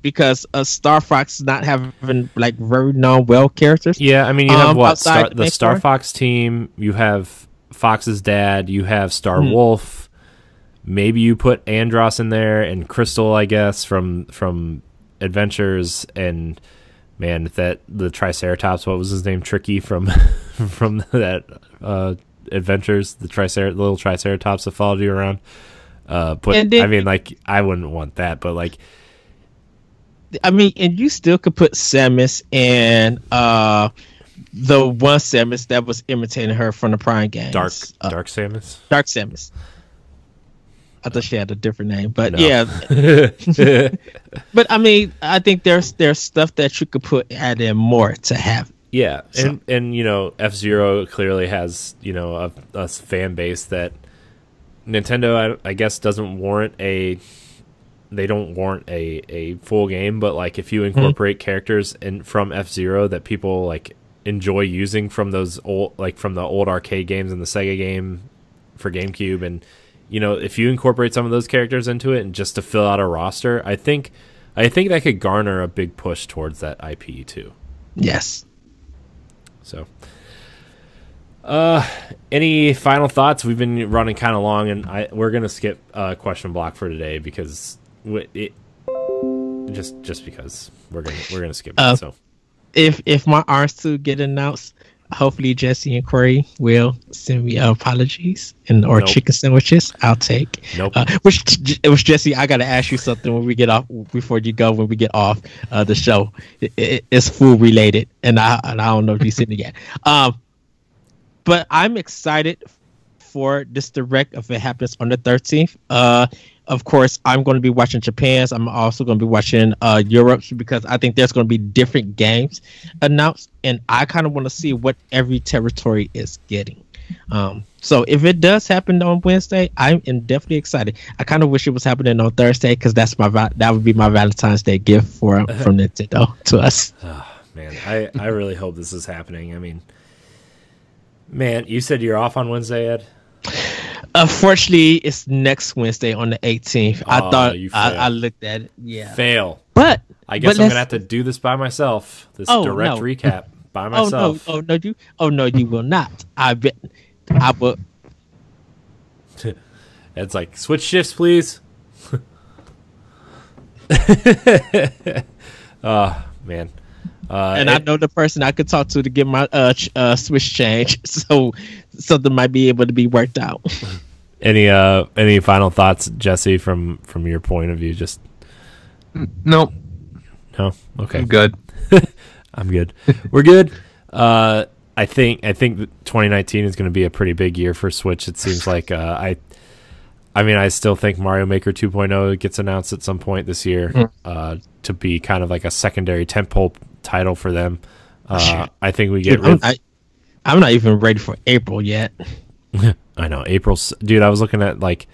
because Star Fox not having like very known well characters. Yeah, I mean you have the Star Fox team, you have Fox's dad, you have Star Wolf. Maybe you put Andros in there and Crystal, I guess, from Adventures, and man, the Triceratops. What was his name? Tricky from that Adventures. The little Triceratops that followed you around. I mean, like, I wouldn't want that, but like, I mean, and you still could put Samus and the one Samus that was imitating her from the Prime games. Dark Samus. Dark Samus. I thought she had a different name, but no. Yeah. But I mean, I think there's stuff that you could add in more to have. Yeah, and F-Zero clearly has a fan base that Nintendo, I guess, doesn't warrant a full game, but like if you incorporate characters from F-Zero that people like enjoy using from those from the old arcade games and the Sega game for GameCube, and if you incorporate some of those characters into it and just to fill out a roster, I think that could garner a big push towards that IP too. Yes. So any final thoughts? We've been running kind of long, and we're gonna skip question block for today because just because we're gonna skip it. So if my R2 get announced, hopefully Jesse and Corey will send me apologies or chicken sandwiches. I'll take. Nope. It was Jesse. I gotta ask you something when we get off before you go. When we get off the show, it's food related, and I don't know if you've seen it yet. But I'm excited for this direct if it happens on the 13th. Of course, I'm going to be watching Japan's. I'm also going to be watching Europe's, because I think there's going to be different games announced, and I kind of want to see what every territory is getting. So if it does happen on Wednesday, I am definitely excited. I kind of wish it was happening on Thursday, because that would be my Valentine's Day gift from Nintendo to us. Oh, man, I really hope this is happening. I mean, man, you said you're off on Wednesday, Ed? Unfortunately, it's next Wednesday on the 18th. I thought I looked at it. Yeah. Fail. But I guess I'm going to have to do this by myself. This direct recap by myself. Oh no, you will not. I bet I will. It's like, switch shifts, please. Oh, man. And I know the person I could talk to get my switch change, so something might be able to be worked out. Any final thoughts, Jesse, from your point of view? Just no. Okay. I'm good. I'm good. We're good. I think 2019 is going to be a pretty big year for Switch. It seems like I mean, I still think Mario Maker 2.0 gets announced at some point this year to be kind of like a secondary tentpole title for them. I think we get. I'm not even ready for April yet. I know April's, dude. I was looking at like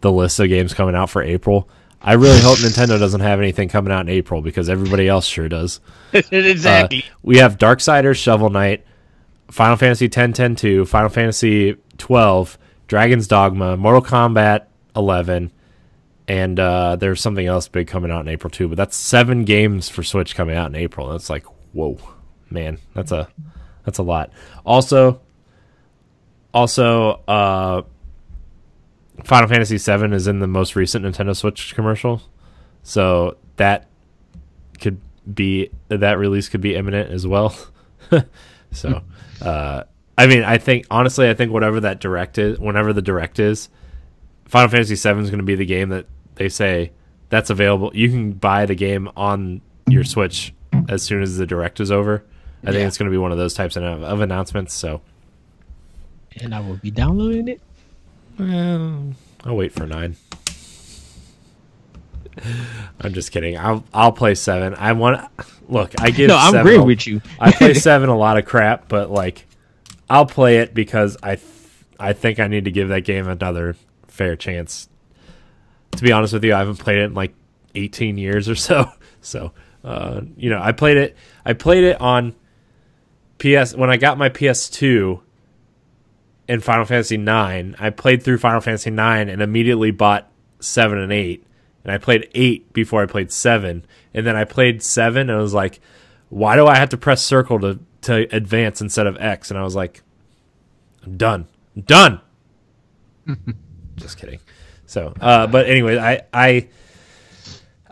the list of games coming out for April. I really hope Nintendo doesn't have anything coming out in April because everybody else sure does. Exactly. We have Darksiders, Shovel Knight, Final Fantasy X-10-2, Final Fantasy 12, Dragon's Dogma, Mortal Kombat 11, and there's something else big coming out in April too. But that's 7 games for Switch coming out in April. That's like, whoa, man, that's a lot. Also, Final Fantasy VII is in the most recent Nintendo Switch commercial, so that release could be imminent as well. So, I mean, I think whenever the direct is, Final Fantasy VII is going to be the game that they say that's available. You can buy the game on your Switch as soon as the direct is over. I think it's going to be one of those types of announcements. So, and I will be downloading it. I'll wait for 9. I'm just kidding. I'll play 7. I'm agreeing with you. I play 7 a lot of crap, but like I'll play it because I think I need to give that game another fair chance. To be honest with you, I haven't played it in like 18 years or so. So, I played it on PS when I got my PS2. In Final Fantasy 9, I played through Final Fantasy 9 and immediately bought 7 and 8. And I played 8 before I played 7. And then I played 7 and I was like, why do I have to press circle to advance instead of X? And I was like, I'm done. Just kidding. So, but anyway,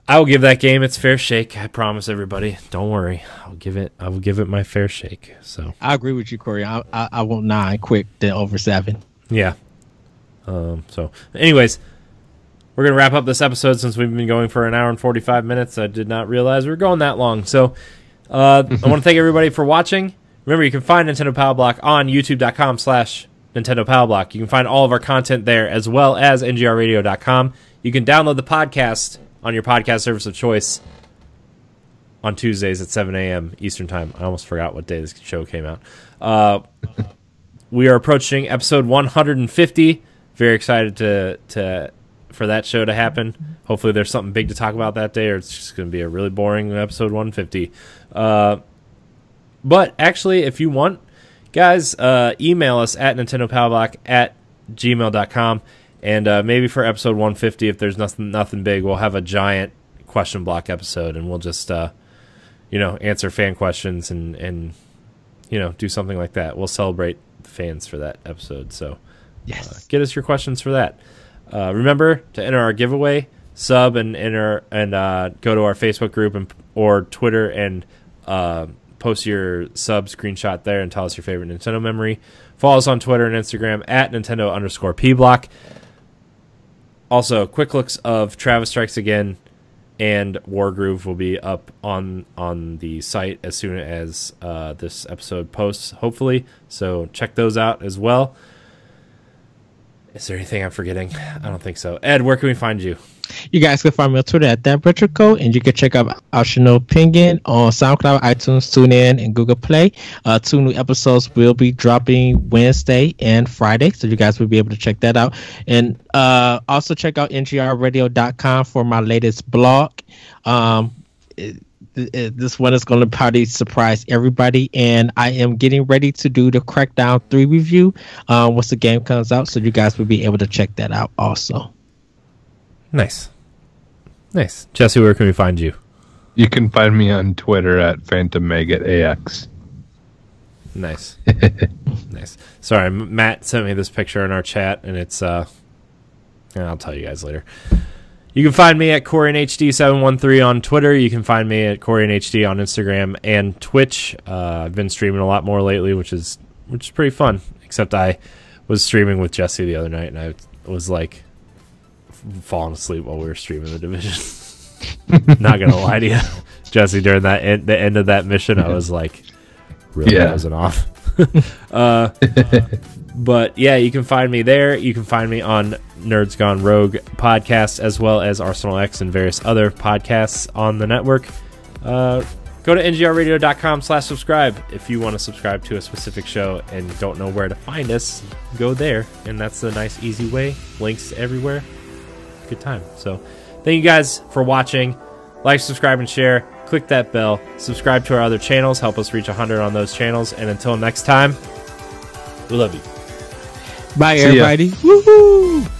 I will give that game its fair shake. I promise everybody. Don't worry. I will give it my fair shake. So I agree with you, Corey. I want 9 quick than over 7. Yeah. So anyways, we're going to wrap up this episode since we've been going for an hour and 45 minutes. I did not realize we were going that long. So I want to thank everybody for watching. Remember, you can find Nintendo Power Block on youtube.com/Nintendo Power Block. You can find all of our content there as well as ngrradio.com. You can download the podcast on your podcast service of choice on Tuesdays at 7 a.m. Eastern Time. I almost forgot what day this show came out. We are approaching episode 150. Very excited for that show to happen. Hopefully there's something big to talk about that day, or it's just going to be a really boring episode 150. But actually, if you want, guys, email us at nintendopowerblock@gmail.com. And maybe for episode 150, if there's nothing big, we'll have a giant question block episode, and we'll just, answer fan questions and do something like that. We'll celebrate the fans for that episode. So, get us your questions for that. Remember to enter our giveaway, sub and enter, and go to our Facebook group or Twitter and post your sub screenshot there and tell us your favorite Nintendo memory. Follow us on Twitter and Instagram at Nintendo_PBlock. Also, quick looks of Travis Strikes Again and Wargroove will be up on the site as soon as this episode posts, hopefully. So check those out as well. Is there anything I'm forgetting? I don't think so. Ed, where can we find you? You guys can find me on Twitter at ThatRetroCode, and you can check out Optional Pingin on SoundCloud, iTunes, TuneIn, and Google Play. 2 new episodes will be dropping Wednesday and Friday, so you guys will be able to check that out. And also check out ngrradio.com for my latest blog. This one is going to probably surprise everybody, and I am getting ready to do the Crackdown 3 review once the game comes out, so you guys will be able to check that out also. Nice. Jesse, where can we find you? You can find me on Twitter at PhantomMaggot_AX. Nice. Nice. Sorry, Matt sent me this picture in our chat, and it's I'll tell you guys later. You can find me at CoreyNHD713 on Twitter. You can find me at CoreyNHD on Instagram and Twitch. I've been streaming a lot more lately, which is pretty fun. Except I was streaming with Jesse the other night, and I was like falling asleep while we were streaming The Division. Not gonna lie to you, Jesse. During the end of that mission, I was like really dozing off. But yeah, you can find me there. You can find me on Nerds Gone Rogue podcast, as well as Arsenal X and various other podcasts on the network. Go to ngrradio.com/subscribe if you want to subscribe to a specific show and don't know where to find us. Go there, and that's a nice, easy way. Links everywhere. Good time. So thank you guys for watching. Like, subscribe, and share. Click that bell. Subscribe to our other channels. Help us reach 100 on those channels. And until next time, we love you. Bye, everybody. Woohoo!